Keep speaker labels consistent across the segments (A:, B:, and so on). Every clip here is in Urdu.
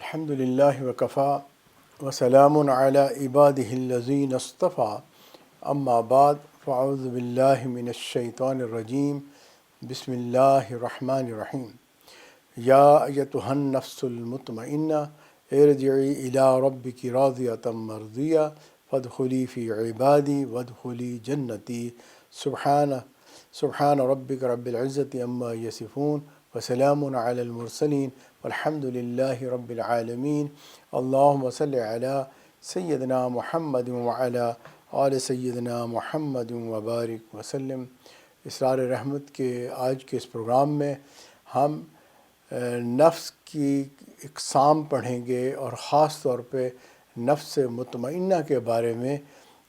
A: الحمد للہ وکفا وسلام علی عبادہ الذین اصطفیٰ اما بعد فاعوذ باللہ من الشیطان الرجیم بسم اللہ الرحمن الرحیم یا ایتھا النفس المطمئنہ ارجعی الی ربک راضیۃ مرضیہ فادخلی فی عبادی وادخلی جنتی سبحان ربک رب العزت عما یصفون وسلام علی المرسلین والحمد للہ رب العالمین اللہم صلی علی سیدنا محمد وعلی آل سیدنا محمد وبارک وسلم۔ اسرار رحمت کے آج کے اس پروگرام میں ہم نفس کی اقسام پڑھیں گے اور خاص طور پہ نفس مطمئنہ کے بارے میں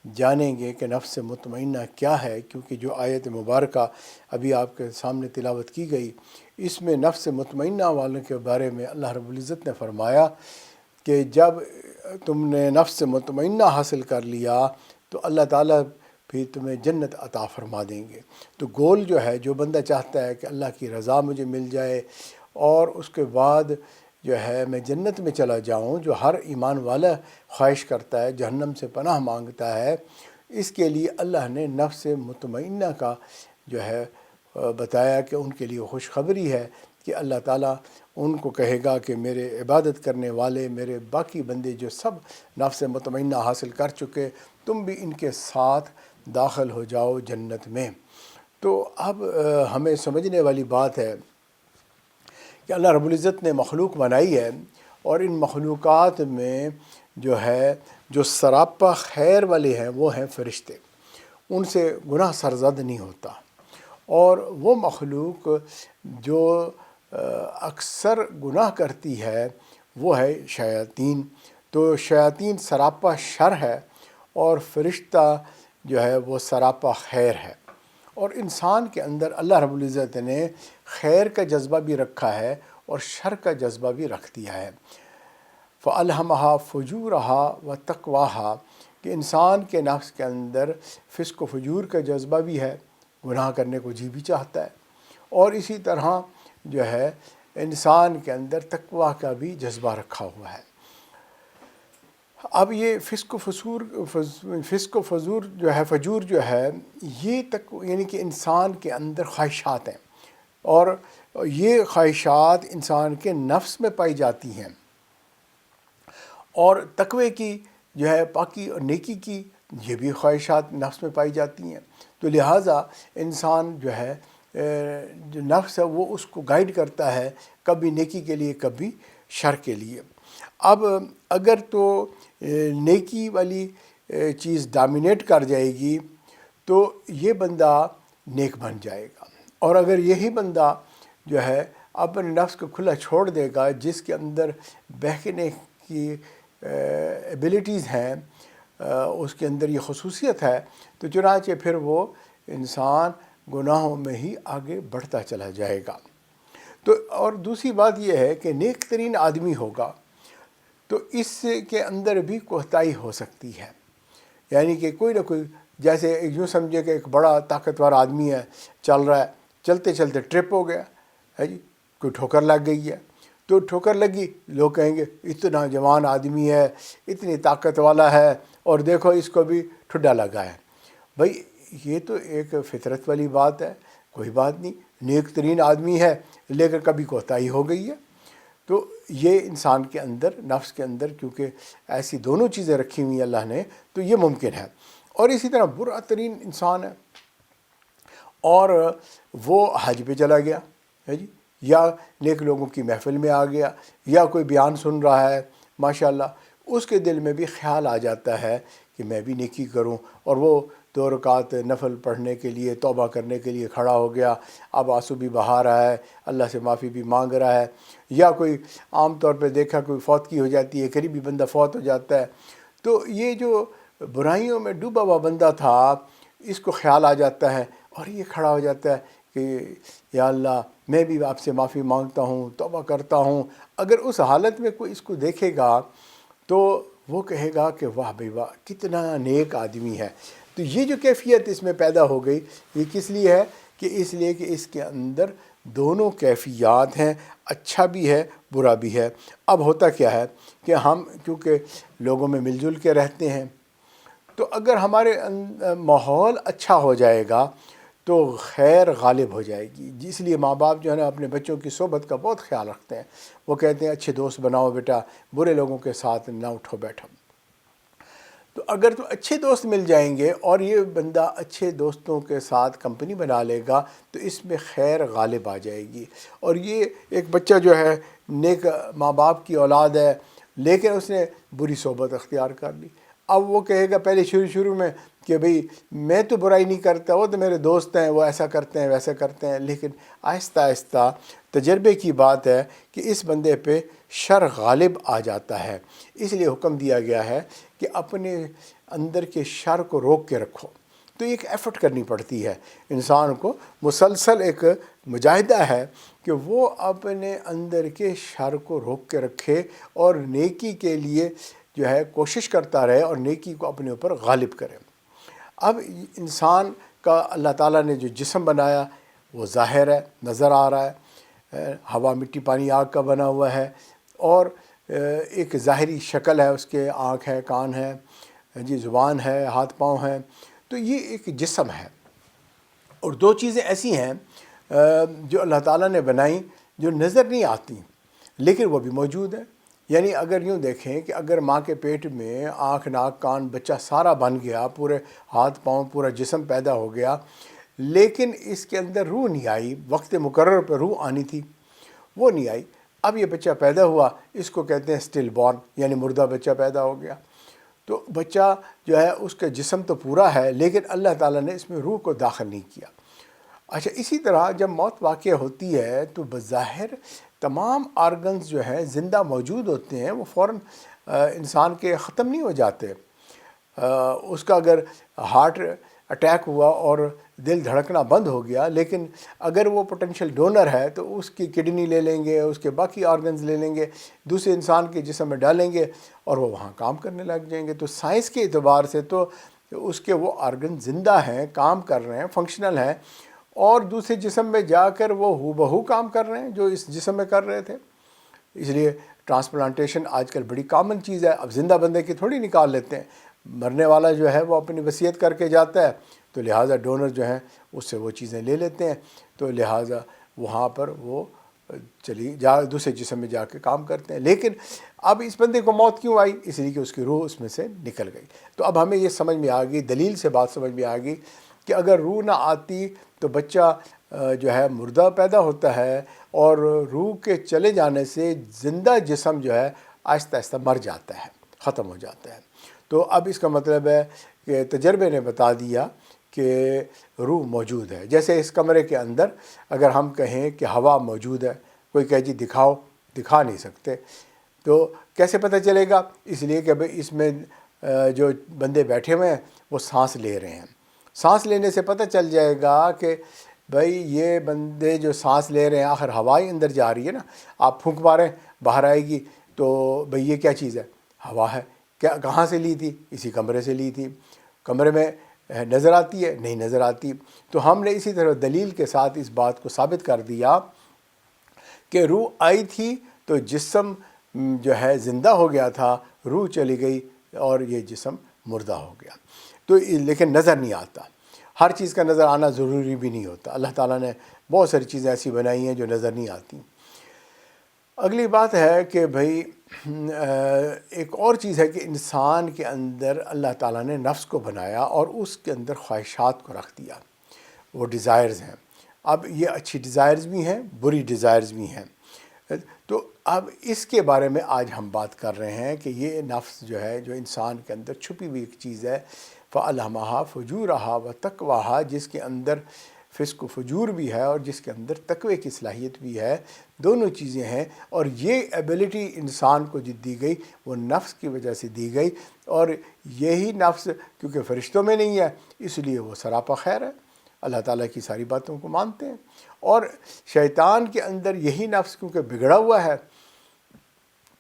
A: جانیں گے کہ نفس مطمئنہ کیا ہے، کیونکہ جو آیت مبارکہ ابھی آپ کے سامنے تلاوت کی گئی اس میں نفس مطمئنہ والوں کے بارے میں اللہ رب العزت نے فرمایا کہ جب تم نے نفس مطمئنہ حاصل کر لیا تو اللہ تعالیٰ پھر تمہیں جنت عطا فرما دیں گے۔ تو گول جو ہے، جو بندہ چاہتا ہے کہ اللہ کی رضا مجھے مل جائے اور اس کے بعد جو ہے میں جنت میں چلا جاؤں، جو ہر ایمان والا خواہش کرتا ہے، جہنم سے پناہ مانگتا ہے، اس کے لیے اللہ نے نفس مطمئنہ کا جو ہے بتایا کہ ان کے لیے خوشخبری ہے کہ اللہ تعالیٰ ان کو کہے گا کہ میرے عبادت کرنے والے، میرے باقی بندے جو سب نفس مطمئنہ حاصل کر چکے، تم بھی ان کے ساتھ داخل ہو جاؤ جنت میں۔ تو اب ہمیں سمجھنے والی بات ہے کہ اللہ رب العزت نے مخلوق بنائی ہے اور ان مخلوقات میں جو ہے جو سراپا خیر والے ہیں وہ ہیں فرشتے، ان سے گناہ سرزد نہیں ہوتا، اور وہ مخلوق جو اکثر گناہ کرتی ہے وہ ہے شیاطین۔ تو شیاطین سراپا شر ہے اور فرشتہ جو ہے وہ سراپا خیر ہے، اور انسان کے اندر اللہ رب العزت نے خیر کا جذبہ بھی رکھا ہے اور شر کا جذبہ بھی رکھ دیا ہے۔ فَأَلْهَمَهَا فُجُورَهَا وَتَقْوَاهَا کہ انسان کے نفس کے اندر فسق و فجور کا جذبہ بھی ہے، گناہ کرنے کو جی بھی چاہتا ہے، اور اسی طرح جو ہے انسان کے اندر تقویٰ کا بھی جذبہ رکھا ہوا ہے۔ اب یہ فسق و فجور جو ہے یہ یعنی کہ انسان کے اندر خواہشات ہیں، اور یہ خواہشات انسان کے نفس میں پائی جاتی ہیں، اور تقوی کی جو ہے پاکی اور نیکی کی یہ بھی خواہشات نفس میں پائی جاتی ہیں۔ تو لہٰذا انسان جو ہے جو نفس ہے وہ اس کو گائیڈ کرتا ہے، کبھی نیکی کے لیے کبھی شر کے لیے۔ اب اگر تو نیکی والی چیز ڈامینیٹ کر جائے گی تو یہ بندہ نیک بن جائے گا، اور اگر یہی بندہ جو ہے اپنے نفس کو کھلا چھوڑ دے گا، جس کے اندر بہکنے کی ایبلٹیز ہیں، اس کے اندر یہ خصوصیت ہے، تو چنانچہ پھر وہ انسان گناہوں میں ہی آگے بڑھتا چلا جائے گا۔ تو اور دوسری بات یہ ہے کہ نیک ترین آدمی ہوگا تو اس کے اندر بھی کوتاہی ہو سکتی ہے، یعنی کہ کوئی نہ کوئی، جیسے یوں سمجھے کہ ایک بڑا طاقتور آدمی ہے، چل رہا ہے، چلتے چلتے ٹرپ ہو گیا ہے جی، کوئی ٹھوکر لگ گئی ہے، تو ٹھوکر لگی، لوگ کہیں گے اتنا جوان آدمی ہے، اتنی طاقت والا ہے، اور دیکھو اس کو بھی ٹھڈا لگا ہے۔ بھائی یہ تو ایک فطرت والی بات ہے، کوئی بات نہیں، نیک ترین آدمی ہے لیکن کبھی کوتاہی ہو گئی ہے۔ تو یہ انسان کے اندر، نفس کے اندر، کیونکہ ایسی دونوں چیزیں رکھی ہوئی ہیں اللہ نے، تو یہ ممکن ہے۔ اور اسی طرح برا ترین انسان ہے اور وہ حج پہ چلا گیا ہے جی، یا نیک لوگوں کی محفل میں آ گیا، یا کوئی بیان سن رہا ہے ماشاءاللہ، اس کے دل میں بھی خیال آ جاتا ہے کہ میں بھی نیکی کروں، اور وہ 2 رکعت نفل پڑھنے کے لیے، توبہ کرنے کے لیے کھڑا ہو گیا، اب آنسو بھی بہا رہا ہے، اللہ سے معافی بھی مانگ رہا ہے۔ یا کوئی عام طور پہ دیکھا کوئی فوتگی ہو جاتی ہے، قریبی بندہ فوت ہو جاتا ہے، تو یہ جو برائیوں میں ڈوبا ہوا بندہ تھا اس کو خیال آ جاتا ہے اور یہ کھڑا ہو جاتا ہے کہ یا اللہ میں بھی آپ سے معافی مانگتا ہوں، توبہ کرتا ہوں۔ اگر اس حالت میں کوئی اس کو دیکھے گا تو وہ کہے گا کہ واہ بھائی واہ کتنا نیک آدمی ہے۔ تو یہ جو کیفیت اس میں پیدا ہو گئی، یہ کس لیے ہے؟ کہ اس لیے کہ اس کے اندر دونوں کیفیات ہیں، اچھا بھی ہے برا بھی ہے۔ اب ہوتا کیا ہے کہ ہم کیونکہ لوگوں میں مل جل کے رہتے ہیں، تو اگر ہمارے ماحول اچھا ہو جائے گا تو خیر غالب ہو جائے گی۔ اس لیے ماں باپ جو ہے نا اپنے بچوں کی صحبت کا بہت خیال رکھتے ہیں۔ وہ کہتے ہیں اچھے دوست بناؤ بیٹا، برے لوگوں کے ساتھ نہ اٹھو بیٹھو۔ تو اگر تو اچھے دوست مل جائیں گے اور یہ بندہ اچھے دوستوں کے ساتھ کمپنی بنا لے گا تو اس میں خیر غالب آ جائے گی۔ اور یہ ایک بچہ جو ہے نیک ماں باپ کی اولاد ہے، لیکن اس نے بری صحبت اختیار کر لی۔ اب وہ کہے گا پہلے شروع میں کہ بھئی میں تو برائی نہیں کرتا، وہ تو میرے دوست ہیں، وہ ایسا کرتے ہیں ویسا کرتے ہیں، لیکن آہستہ آہستہ تجربے کی بات ہے کہ اس بندے پہ شر غالب آ جاتا ہے۔ اس لیے حکم دیا گیا ہے کہ اپنے اندر کے شر کو روک کے رکھو۔ تو ایک ایفرٹ کرنی پڑتی ہے انسان کو، مسلسل ایک مجاہدہ ہے کہ وہ اپنے اندر کے شر کو روک کے رکھے اور نیکی کے لیے جو ہے کوشش کرتا رہے اور نیکی کو اپنے اوپر غالب کرے۔ اب انسان کا اللہ تعالیٰ نے جو جسم بنایا وہ ظاہر ہے، نظر آ رہا ہے، ہوا مٹی پانی آگ کا بنا ہوا ہے، اور ایک ظاہری شکل ہے، اس کے آنکھ ہے، کان ہے، زبان ہے، ہاتھ پاؤں ہیں۔ تو یہ ایک جسم ہے، اور دو چیزیں ایسی ہیں جو اللہ تعالیٰ نے بنائیں جو نظر نہیں آتی لیکن وہ بھی موجود ہیں۔ یعنی اگر یوں دیکھیں کہ اگر ماں کے پیٹ میں آنکھ ناک کان بچہ سارا بن گیا، پورے ہاتھ پاؤں پورا جسم پیدا ہو گیا، لیکن اس کے اندر روح نہیں آئی، وقت مقرر پہ روح آنی تھی وہ نہیں آئی۔ اب یہ بچہ پیدا ہوا، اس کو کہتے ہیں اسٹل بورن، یعنی مردہ بچہ پیدا ہو گیا۔ تو بچہ جو ہے اس کا جسم تو پورا ہے لیکن اللہ تعالیٰ نے اس میں روح کو داخل نہیں کیا۔ اچھا، اسی طرح جب موت واقع ہوتی ہے تو بظاہر تمام آرگنز جو ہیں زندہ موجود ہوتے ہیں، وہ فوراً انسان کے ختم نہیں ہو جاتے۔ اس کا اگر ہارٹ اٹیک ہوا اور دل دھڑکنا بند ہو گیا، لیکن اگر وہ پوٹینشیل ڈونر ہے تو اس کی کڈنی لے لیں گے، اس کے باقی آرگنز لے لیں گے، دوسرے انسان کے جسم میں ڈالیں گے اور وہ وہاں کام کرنے لگ جائیں گے۔ تو سائنس کے اعتبار سے تو اس کے وہ آرگن زندہ ہیں، کام کر رہے ہیں، فنکشنل ہیں، اور دوسرے جسم میں جا کر وہ ہو بہو کام کر رہے ہیں جو اس جسم میں کر رہے تھے۔ اس لیے ٹرانسپلانٹیشن آج کل بڑی کامن چیز ہے۔ اب زندہ بندے کی تھوڑی نکال لیتے ہیں، مرنے والا جو ہے وہ اپنی وصیت کر کے جاتا ہے، تو لہٰذا ڈونر جو ہیں اس سے وہ چیزیں لے لیتے ہیں، تو لہٰذا وہاں پر وہ دوسرے جسم میں جا کے کام کرتے ہیں۔ لیکن اب اس بندے کو موت کیوں آئی؟ اس لیے کہ اس کی روح اس میں سے نکل گئی۔ تو اب ہمیں یہ سمجھ میں آ گئی، دلیل سے بات سمجھ میں آ گئی کہ اگر روح نہ آتی تو بچہ جو ہے مردہ پیدا ہوتا ہے، اور روح کے چلے جانے سے زندہ جسم جو ہے آہستہ آہستہ مر جاتا ہے، ختم ہو جاتا ہے۔ تو اب اس کا مطلب ہے کہ تجربے نے بتا دیا کہ روح موجود ہے۔ جیسے اس کمرے کے اندر اگر ہم کہیں کہ ہوا موجود ہے، کوئی کہے جی دکھاؤ، دکھا نہیں سکتے، تو کیسے پتہ چلے گا؟ اس لیے کہ بھئی اس میں جو بندے بیٹھے ہوئے ہیں وہ سانس لے رہے ہیں۔ سانس لینے سے پتہ چل جائے گا کہ بھئی یہ بندے جو سانس لے رہے ہیں، آخر ہوا ہی اندر جا رہی ہے نا، آپ پھونک ماریں باہر آئے گی، تو بھئی یہ کیا چیز ہے؟ ہوا ہے۔ کہاں سے لی تھی؟ اسی کمرے سے لی تھی۔ کمرے میں نظر آتی ہے؟ نہیں نظر آتی۔ تو ہم نے اسی طرح دلیل کے ساتھ اس بات کو ثابت کر دیا کہ روح آئی تھی تو جسم جو ہے زندہ ہو گیا تھا، روح چلی گئی اور یہ جسم مردہ ہو گیا۔ تو لیکن نظر نہیں آتا۔ ہر چیز کا نظر آنا ضروری بھی نہیں ہوتا۔ اللہ تعالیٰ نے بہت ساری چیزیں ایسی بنائی ہیں جو نظر نہیں آتی۔ اگلی بات ہے کہ بھئی ایک اور چیز ہے کہ انسان کے اندر اللہ تعالیٰ نے نفس کو بنایا اور اس کے اندر خواہشات کو رکھ دیا، وہ ڈیزائرز ہیں۔ اب یہ اچھی ڈیزائرز بھی ہیں، بری ڈیزائرز بھی ہیں۔ تو اب اس کے بارے میں آج ہم بات کر رہے ہیں کہ یہ نفس جو ہے، جو انسان کے اندر چھپی ہوئی ایک چیز ہے، فَأَلْهَمَهَا فُجُورَهَا وَتَقْوَاهَا، جس کے اندر فسق و فجور بھی ہے اور جس کے اندر تقوی کی صلاحیت بھی ہے، دونوں چیزیں ہیں۔ اور یہ ایبیلٹی انسان کو جو دی گئی وہ نفس کی وجہ سے دی گئی، اور یہی نفس کیونکہ فرشتوں میں نہیں ہے اس لیے وہ سراپا خیر ہے، اللہ تعالیٰ کی ساری باتوں کو مانتے ہیں۔ اور شیطان کے اندر یہی نفس کیونکہ بگڑا ہوا ہے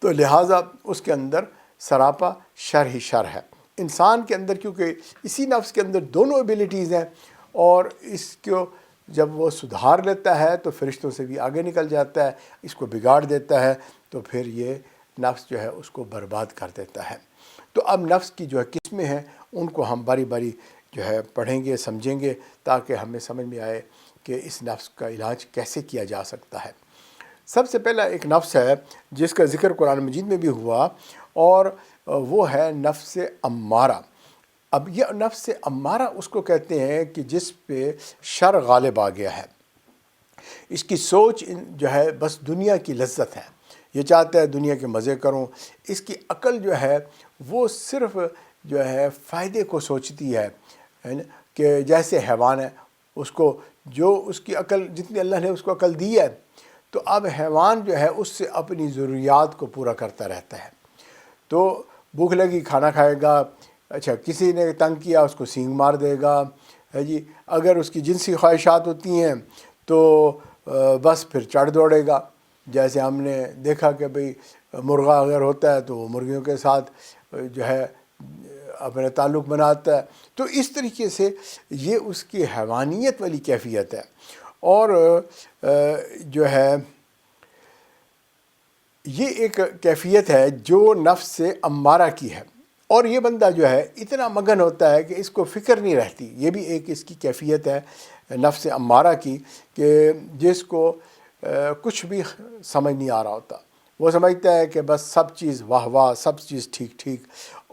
A: تو لہٰذا اس کے اندر سراپا شر ہی شر ہے۔ انسان کے اندر کیونکہ اسی نفس کے اندر دونوں ایبیلٹیز ہیں، اور اس کو جب وہ سدھار لیتا ہے تو فرشتوں سے بھی آگے نکل جاتا ہے، اس کو بگاڑ دیتا ہے، تو پھر یہ نفس جو ہے اس کو برباد کر دیتا ہے۔ تو اب نفس کی جو ہے قسمیں ہیں ان کو ہم باری باری جو ہے پڑھیں گے، سمجھیں گے، تاکہ ہمیں سمجھ میں آئے کہ اس نفس کا علاج کیسے کیا جا سکتا ہے۔ سب سے پہلا ایک نفس ہے جس کا ذکر قرآن مجید میں بھی ہوا، اور وہ ہے نفس امارہ۔ اب یہ نفس امارہ اس کو کہتے ہیں کہ جس پہ شر غالب آ گیا ہے، اس کی سوچ جو ہے بس دنیا کی لذت ہے، یہ چاہتا ہے دنیا کے مزے کروں۔ اس کی عقل جو ہے وہ صرف جو ہے فائدے کو سوچتی ہے نا، کہ جیسے حیوان ہے، اس کو جو اس کی عقل جتنی اللہ نے اس کو عقل دی ہے، تو اب حیوان جو ہے اس سے اپنی ضروریات کو پورا کرتا رہتا ہے۔ تو بھوک لگی کھانا کھائے گا، اچھا کسی نے تنگ کیا اس کو سینگ مار دے گا، ہے جی، اگر اس کی جنسی خواہشات ہوتی ہیں تو بس پھر چڑھ دوڑے گا۔ جیسے ہم نے دیکھا کہ بھئی مرغا اگر ہوتا ہے تو وہ مرغیوں کے ساتھ جو ہے اپنا تعلق بناتا ہے۔ تو اس طریقے سے یہ اس کی حیوانیت والی کیفیت ہے، اور جو ہے یہ ایک کیفیت ہے جو نفس امارہ کی ہے، اور یہ بندہ جو ہے اتنا مگن ہوتا ہے کہ اس کو فکر نہیں رہتی۔ یہ بھی ایک اس کی کیفیت ہے نفس امارہ کی، کہ جس کو کچھ بھی سمجھ نہیں آ رہا ہوتا، وہ سمجھتا ہے کہ بس سب چیز واہ واہ، سب چیز ٹھیک ٹھیک۔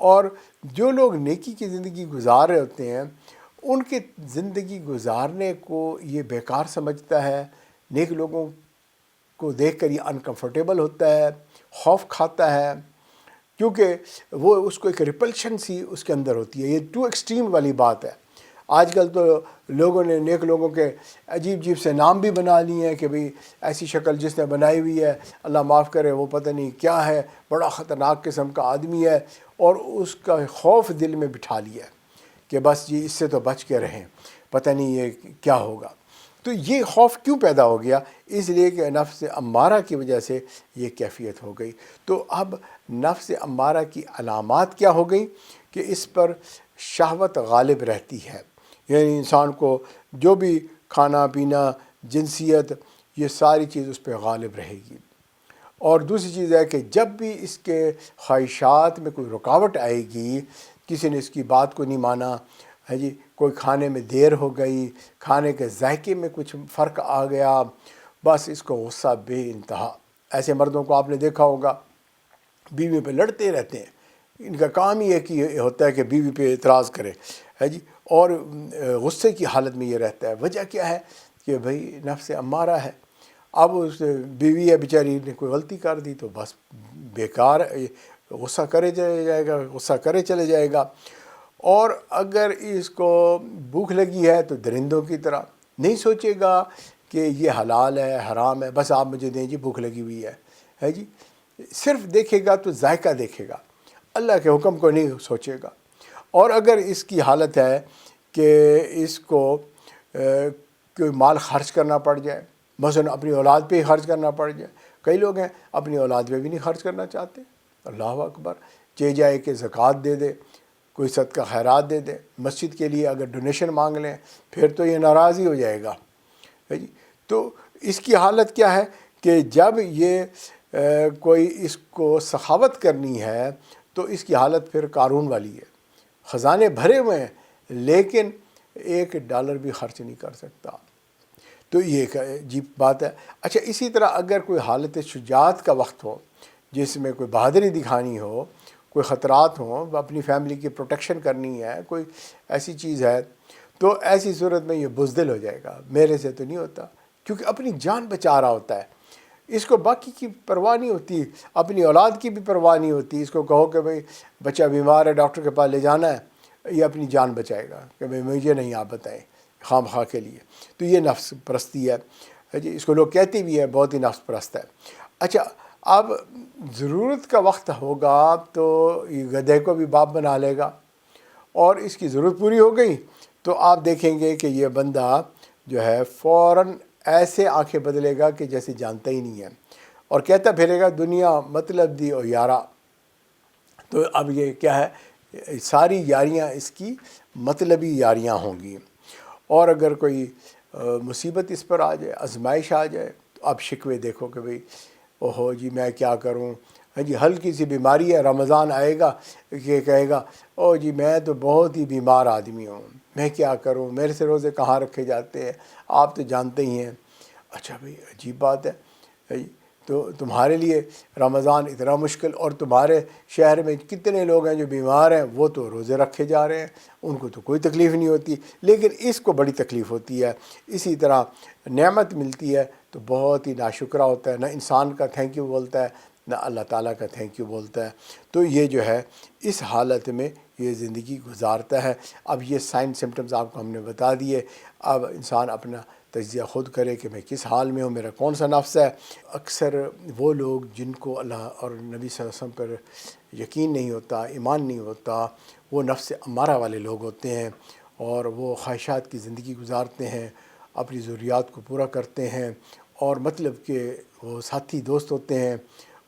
A: اور جو لوگ نیکی کی زندگی گزار رہے ہوتے ہیں ان کے زندگی گزارنے کو یہ بیکار سمجھتا ہے، نیک لوگوں کو دیکھ کر یہ انکمفرٹیبل ہوتا ہے، خوف کھاتا ہے، کیونکہ وہ اس کو ایک ریپلشن سی اس کے اندر ہوتی ہے۔ یہ ٹو ایکسٹریم والی بات ہے۔ آج کل تو لوگوں نے نیک لوگوں کے عجیب عجیب سے نام بھی بنا لیے ہیں کہ بھئی ایسی شکل جس نے بنائی ہوئی ہے، اللہ معاف کرے، وہ پتہ نہیں کیا ہے، بڑا خطرناک قسم کا آدمی ہے، اور اس کا خوف دل میں بٹھا لیا ہے کہ بس جی اس سے تو بچ کے رہیں، پتہ نہیں یہ کیا ہوگا۔ تو یہ خوف کیوں پیدا ہو گیا؟ اس لیے کہ نفس امارہ کی وجہ سے یہ کیفیت ہو گئی۔ تو اب نفس امارہ کی علامات کیا ہو گئی؟ کہ اس پر شہوت غالب رہتی ہے، یعنی انسان کو جو بھی کھانا پینا، جنسیت، یہ ساری چیز اس پہ غالب رہے گی۔ اور دوسری چیز ہے کہ جب بھی اس کے خواہشات میں کوئی رکاوٹ آئے گی، کسی نے اس کی بات کو نہیں مانا، ہے جی، کوئی کھانے میں دیر ہو گئی، کھانے کے ذائقے میں کچھ فرق آ گیا، بس اس کو غصہ بے انتہا۔ ایسے مردوں کو آپ نے دیکھا ہوگا بیوی پہ لڑتے رہتے ہیں، ان کا کام ہی ایک ہی ہوتا ہے کہ بیوی پہ اعتراض کرے، ہے جی، اور غصے کی حالت میں یہ رہتا ہے۔ وجہ کیا ہے؟ کہ بھئی نفس امارہ ہے۔ اب اس بیوی ہے بیچاری نے کوئی غلطی کر دی تو بس بیکار غصہ کرے چلے جائے گا، غصہ کرے چلے جائے گا۔ اور اگر اس کو بھوک لگی ہے تو درندوں کی طرح نہیں سوچے گا کہ یہ حلال ہے حرام ہے، بس آپ مجھے دیں جی بھوک لگی ہوئی ہے جی، صرف دیکھے گا تو ذائقہ دیکھے گا، اللہ کے حکم کو نہیں سوچے گا۔ اور اگر اس کی حالت ہے کہ اس کو کوئی مال خرچ کرنا پڑ جائے، مثلا اپنی اولاد پہ ہی خرچ کرنا پڑ جائے، کئی لوگ ہیں اپنی اولاد پہ بھی نہیں خرچ کرنا چاہتے، اللہ اکبر، چاہے جائے کہ زکوٰۃ دے دے، کوئی صدقہ خیرات دے دے، مسجد کے لیے اگر ڈونیشن مانگ لیں پھر تو یہ ناراض ہی ہو جائے گا، ہے جی۔ تو اس کی حالت کیا ہے کہ جب یہ کوئی اس کو سخاوت کرنی ہے تو اس کی حالت پھر قارون والی ہے، خزانے بھرے ہوئے ہیں لیکن $1 بھی خرچ نہیں کر سکتا۔ تو یہ ایک عجیب بات ہے۔ اچھا، اسی طرح اگر کوئی حالت شجاعت کا وقت ہو، جس میں کوئی بہادری دکھانی ہو، کوئی خطرات ہوں، اپنی فیملی کی پروٹیکشن کرنی ہے، کوئی ایسی چیز ہے، تو ایسی صورت میں یہ بزدل ہو جائے گا، میرے سے تو نہیں ہوتا، کیونکہ اپنی جان بچا رہا ہوتا ہے، اس کو باقی کی پرواہ نہیں ہوتی، اپنی اولاد کی بھی پرواہ نہیں ہوتی۔ اس کو کہو کہ بھئی بچہ بیمار ہے، ڈاکٹر کے پاس لے جانا ہے، یہ اپنی جان بچائے گا کہ بھئی مجھے نہیں آپ بتائیں، خام خواہ کے لیے۔ تو یہ نفس پرستی ہے جی، اس کو لوگ کہتے بھی ہے بہت ہی نفس پرست ہے۔ اچھا، اب ضرورت کا وقت ہوگا تو یہ گدھے کو بھی باپ بنا لے گا، اور اس کی ضرورت پوری ہو گئی تو آپ دیکھیں گے کہ یہ بندہ جو ہے فوراً ایسے آنکھیں بدلے گا کہ جیسے جانتا ہی نہیں ہے، اور کہتا پھرے گا دنیا مطلب دی او یارا۔ تو اب یہ کیا ہے؟ ساری یاریاں اس کی مطلبی یاریاں ہوں گی۔ اور اگر کوئی مصیبت اس پر آ جائے، آزمائش آ جائے، تو اب شکوے دیکھو کہ بھئی اوہو جی میں کیا کروں، ہاں جی ہلکی سی بیماری ہے، رمضان آئے گا کہ کہے گا او جی میں تو بہت ہی بیمار آدمی ہوں، میں کیا کروں، میرے سے روزے کہاں رکھے جاتے ہیں، آپ تو جانتے ہی ہیں۔ اچھا بھئی عجیب بات ہے، تو تمہارے لیے رمضان اتنا مشکل، اور تمہارے شہر میں کتنے لوگ ہیں جو بیمار ہیں، وہ تو روزے رکھے جا رہے ہیں، ان کو تو کوئی تکلیف نہیں ہوتی، لیکن اس کو بڑی تکلیف ہوتی ہے۔ اسی طرح نعمت ملتی ہے تو بہت ہی ناشکرہ ہوتا ہے، نہ انسان کا تھینک یو بولتا ہے، نہ اللہ تعالیٰ کا تھینک یو بولتا ہے۔ تو یہ جو ہے اس حالت میں یہ زندگی گزارتا ہے۔ اب یہ سائن سمٹمز آپ کو ہم نے بتا دیے، اب انسان اپنا تجزیہ خود کرے کہ میں کس حال میں ہوں، میرا کون سا نفس ہے۔ اکثر وہ لوگ جن کو اللہ اور نبی صلی اللہ علیہ وسلم پر یقین نہیں ہوتا، ایمان نہیں ہوتا، وہ نفس امارہ والے لوگ ہوتے ہیں، اور وہ خواہشات کی زندگی گزارتے ہیں، اپنی ضروریات کو پورا کرتے ہیں، اور مطلب کہ وہ ساتھی دوست ہوتے ہیں،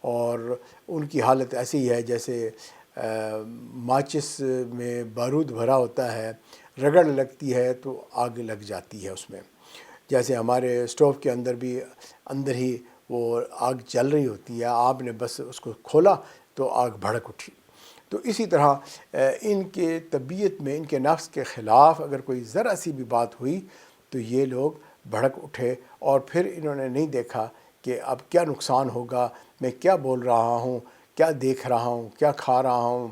A: اور ان کی حالت ایسی ہے جیسے ماچس میں بارود بھرا ہوتا ہے، رگڑ لگتی ہے تو آگ لگ جاتی ہے اس میں، جیسے ہمارے اسٹوو کے اندر بھی اندر ہی وہ آگ جل رہی ہوتی ہے، آپ نے بس اس کو کھولا تو آگ بھڑک اٹھی۔ تو اسی طرح ان کے طبیعت میں، ان کے نفس کے خلاف اگر کوئی ذرا سی بھی بات ہوئی تو یہ لوگ بھڑک اٹھے، اور پھر انہوں نے نہیں دیکھا کہ اب کیا نقصان ہوگا، میں کیا بول رہا ہوں، کیا دیکھ رہا ہوں، کیا کھا رہا ہوں،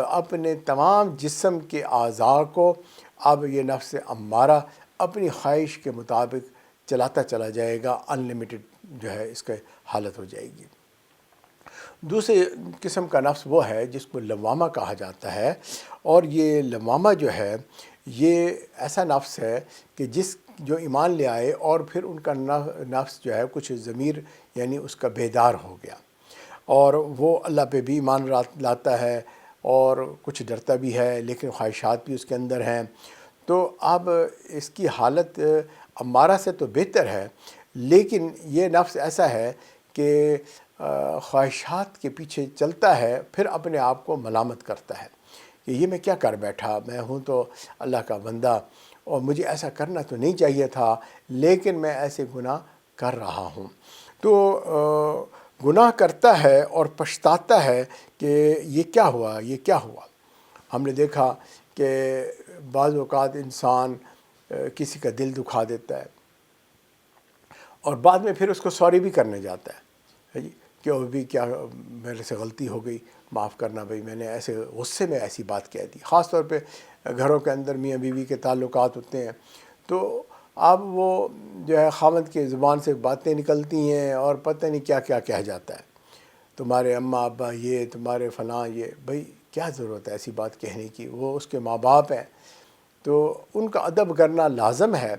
A: اپنے تمام جسم کے اعضاء کو اب یہ نفس امارہ اپنی خواہش کے مطابق چلاتا چلا جائے گا، ان لمیٹڈ جو ہے اس کا حالت ہو جائے گی۔ دوسرے قسم کا نفس وہ ہے جس کو لوامہ کہا جاتا ہے، اور یہ لوامہ جو ہے یہ ایسا نفس ہے کہ جو ایمان لے آئے اور پھر ان کا نفس جو ہے کچھ ضمیر یعنی اس کا بیدار ہو گیا، اور وہ اللہ پہ بھی ایمان لاتا ہے اور کچھ ڈرتا بھی ہے، لیکن خواہشات بھی اس کے اندر ہیں۔ تو اب اس کی حالت امارہ سے تو بہتر ہے، لیکن یہ نفس ایسا ہے کہ خواہشات کے پیچھے چلتا ہے، پھر اپنے آپ کو ملامت کرتا ہے کہ یہ میں کیا کر بیٹھا، میں ہوں تو اللہ کا بندہ اور مجھے ایسا کرنا تو نہیں چاہیے تھا، لیکن میں ایسے گناہ کر رہا ہوں۔ تو گناہ کرتا ہے اور پچھتاتا ہے کہ یہ کیا ہوا، یہ کیا ہوا۔ ہم نے دیکھا کہ بعض اوقات انسان کسی کا دل دکھا دیتا ہے اور بعد میں پھر اس کو سوری بھی کرنے جاتا ہے جی کہ وہ بھی کیا میرے سے غلطی ہو گئی، معاف کرنا بھائی، میں نے ایسے غصے میں ایسی بات کہہ دی۔ خاص طور پہ گھروں کے اندر میاں بیوی کے تعلقات ہوتے ہیں، تو اب وہ جو ہے خاوند کی زبان سے باتیں نکلتی ہیں اور پتہ نہیں کیا کیا کہہ جاتا ہے، تمہارے اماں ابا یہ، تمہارے فلاں یہ، بھائی کیا ضرورت ہے ایسی بات کہنے کی، وہ اس کے ماں باپ ہیں، تو ان کا ادب کرنا لازم ہے،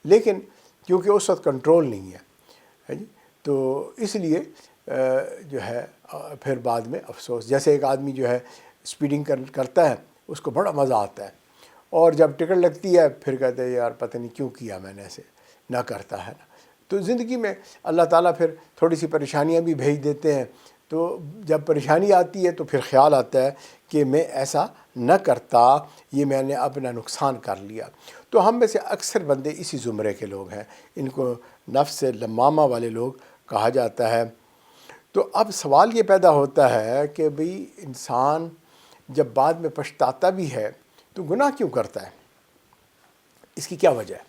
A: لیکن کیونکہ اس وقت کنٹرول نہیں ہے جی، تو اس لیے جو ہے پھر بعد میں افسوس، جیسے ایک آدمی جو ہے اسپیڈنگ کرتا ہے، اس کو بڑا مزہ آتا ہے، اور جب ٹکٹ لگتی ہے پھر کہتے ہیں یار پتہ نہیں کیوں کیا میں نے ایسے، نہ کرتا ہے نا۔ تو زندگی میں اللہ تعالیٰ پھر تھوڑی سی پریشانیاں بھی بھیج دیتے ہیں، تو جب پریشانی آتی ہے تو پھر خیال آتا ہے کہ میں ایسا نہ کرتا، یہ میں نے اپنا نقصان کر لیا۔ تو ہم میں سے اکثر بندے اسی زمرے کے لوگ ہیں، ان کو نفس لمامہ والے لوگ کہا جاتا ہے۔ تو اب سوال یہ پیدا ہوتا ہے کہ بھئی انسان جب بعد میں پچھتاتا بھی ہے تو گناہ کیوں کرتا ہے، اس کی کیا وجہ ہے؟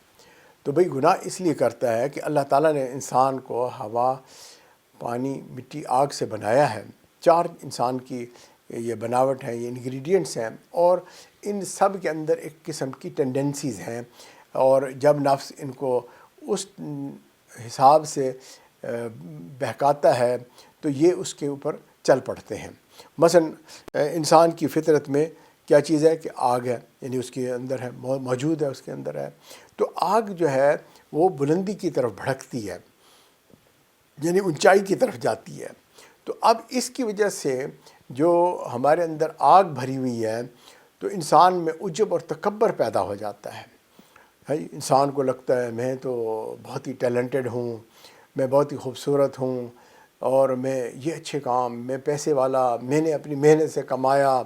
A: تو بھئی گناہ اس لیے کرتا ہے کہ اللہ تعالیٰ نے انسان کو ہوا، پانی، مٹی، آگ سے بنایا ہے، چار انسان کی یہ بناوٹ ہے، یہ انگریڈینٹس ہیں، اور ان سب کے اندر ایک قسم کی ٹینڈنسیز ہیں، اور جب نفس ان کو اس حساب سے بہکاتا ہے تو یہ اس کے اوپر چل پڑتے ہیں۔ مثلا انسان کی فطرت میں کیا چیز ہے کہ آگ ہے، یعنی اس کے اندر ہے، موجود ہے، اس کے اندر ہے، تو آگ جو ہے وہ بلندی کی طرف بھڑکتی ہے، یعنی اونچائی کی طرف جاتی ہے۔ تو اب اس کی وجہ سے جو ہمارے اندر آگ بھری ہوئی ہے تو انسان میں عجب اور تکبر پیدا ہو جاتا ہے۔ انسان کو لگتا ہے میں تو بہت ہی ٹیلنٹڈ ہوں، میں بہت ہی خوبصورت ہوں، اور میں یہ اچھے کام، میں پیسے والا، میں نے اپنی محنت سے کمایا۔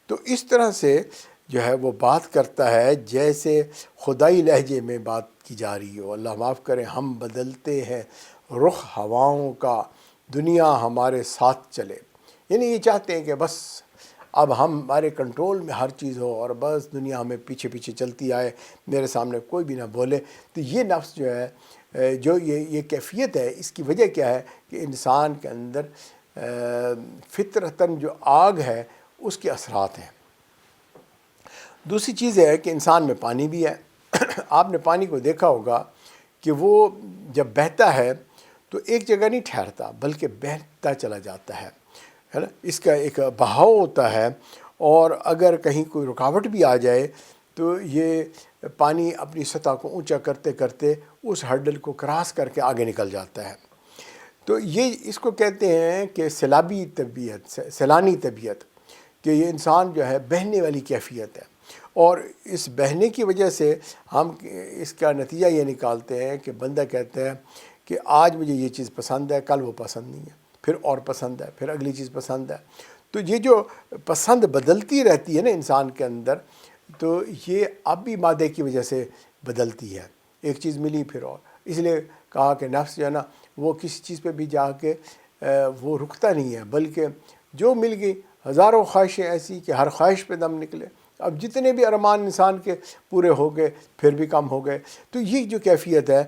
A: تو اس طرح سے جو ہے وہ بات کرتا ہے جیسے خدائی لہجے میں بات کی جا رہی ہو۔ اللہ معاف کرے، ہم بدلتے ہیں رخ ہواؤں کا، دنیا ہمارے ساتھ چلے۔ یعنی یہ چاہتے ہیں کہ بس اب ہمارے کنٹرول میں ہر چیز ہو اور بس دنیا ہمیں پیچھے پیچھے چلتی آئے، میرے سامنے کوئی بھی نہ بولے۔ تو یہ نفس جو ہے، جو یہ کیفیت ہے، اس کی وجہ کیا ہے کہ انسان کے اندر فطرتاً جو آگ ہے اس کے اثرات ہیں۔ دوسری چیز ہے کہ انسان میں پانی بھی ہے۔ آپ نے پانی کو دیکھا ہوگا کہ وہ جب بہتا ہے تو ایک جگہ نہیں ٹھہرتا بلکہ بہتا چلا جاتا ہے نا، اس کا ایک بہاؤ ہوتا ہے، اور اگر کہیں کوئی رکاوٹ بھی آ جائے تو یہ پانی اپنی سطح کو اونچا کرتے کرتے اس ہرڈل کو کراس کر کے آگے نکل جاتا ہے۔ تو یہ اس کو کہتے ہیں کہ سیلابی طبیعت، سیلانی طبیعت، کہ یہ انسان جو ہے بہنے والی کیفیت ہے، اور اس بہنے کی وجہ سے ہم اس کا نتیجہ یہ نکالتے ہیں کہ بندہ کہتا ہے کہ آج مجھے یہ چیز پسند ہے، کل وہ پسند نہیں ہے، پھر اور پسند ہے، پھر اگلی چیز پسند ہے۔ تو یہ جو پسند بدلتی رہتی ہے نا انسان کے اندر، تو یہ آبی مادے کی وجہ سے بدلتی ہے، ایک چیز ملی پھر اور۔ اس لیے کہا کہ نفس جو ہے نا وہ کسی چیز پہ بھی جا کے وہ رکتا نہیں ہے، بلکہ جو مل گئی، ہزاروں خواہشیں ایسی کہ ہر خواہش پہ دم نکلے۔ اب جتنے بھی ارمان انسان کے پورے ہو گئے پھر بھی کم ہو گئے۔ تو یہ جو کیفیت ہے،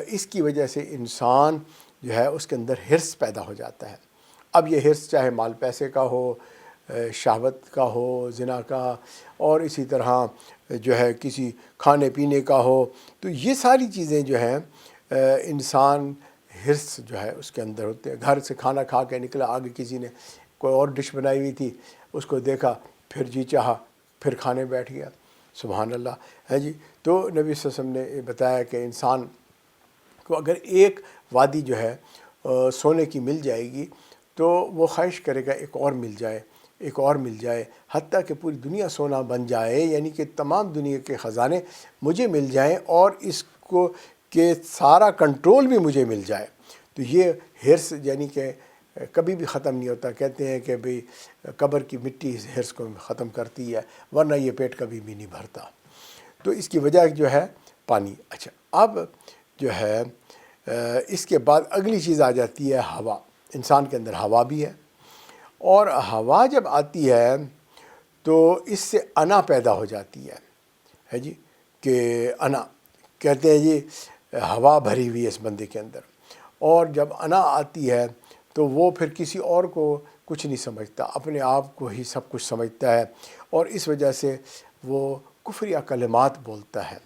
A: اس کی وجہ سے انسان جو ہے اس کے اندر حرص پیدا ہو جاتا ہے۔ اب یہ حرص چاہے مال پیسے کا ہو، شہوت کا ہو، زنا کا، اور اسی طرح جو ہے کسی کھانے پینے کا ہو، تو یہ ساری چیزیں جو ہیں انسان حرص جو ہے اس کے اندر ہوتے ہیں۔ گھر سے کھانا کھا کے نکلا، آگے کسی نے کوئی اور ڈش بنائی ہوئی تھی، اس کو دیکھا، پھر جی چاہا، پھر کھانے بیٹھ گیا۔ سبحان اللہ ہے جی۔ تو نبی صلی اللہ علیہ وسلم نے بتایا کہ انسان کو اگر ایک وادی جو ہے سونے کی مل جائے گی تو وہ خواہش کرے گا ایک اور مل جائے، ایک اور مل جائے، حتیٰ کہ پوری دنیا سونا بن جائے، یعنی کہ تمام دنیا کے خزانے مجھے مل جائیں اور اس کو کہ سارا کنٹرول بھی مجھے مل جائے۔ تو یہ حرص یعنی کہ کبھی بھی ختم نہیں ہوتا۔ کہتے ہیں کہ بھئی قبر کی مٹی اس حرص کو ختم کرتی ہے، ورنہ یہ پیٹ کبھی بھی نہیں بھرتا۔ تو اس کی وجہ جو ہے پانی۔ اچھا، اب جو ہے اس کے بعد اگلی چیز آ جاتی ہے ہوا۔ انسان کے اندر ہوا بھی ہے، اور ہوا جب آتی ہے تو اس سے انا پیدا ہو جاتی ہے جی، کہ انا کہتے ہیں جی ہوا بھری ہوئی ہے اس بندے کے اندر، اور جب انا آتی ہے تو وہ پھر کسی اور کو کچھ نہیں سمجھتا، اپنے آپ کو ہی سب کچھ سمجھتا ہے، اور اس وجہ سے وہ کفریہ کلمات بولتا ہے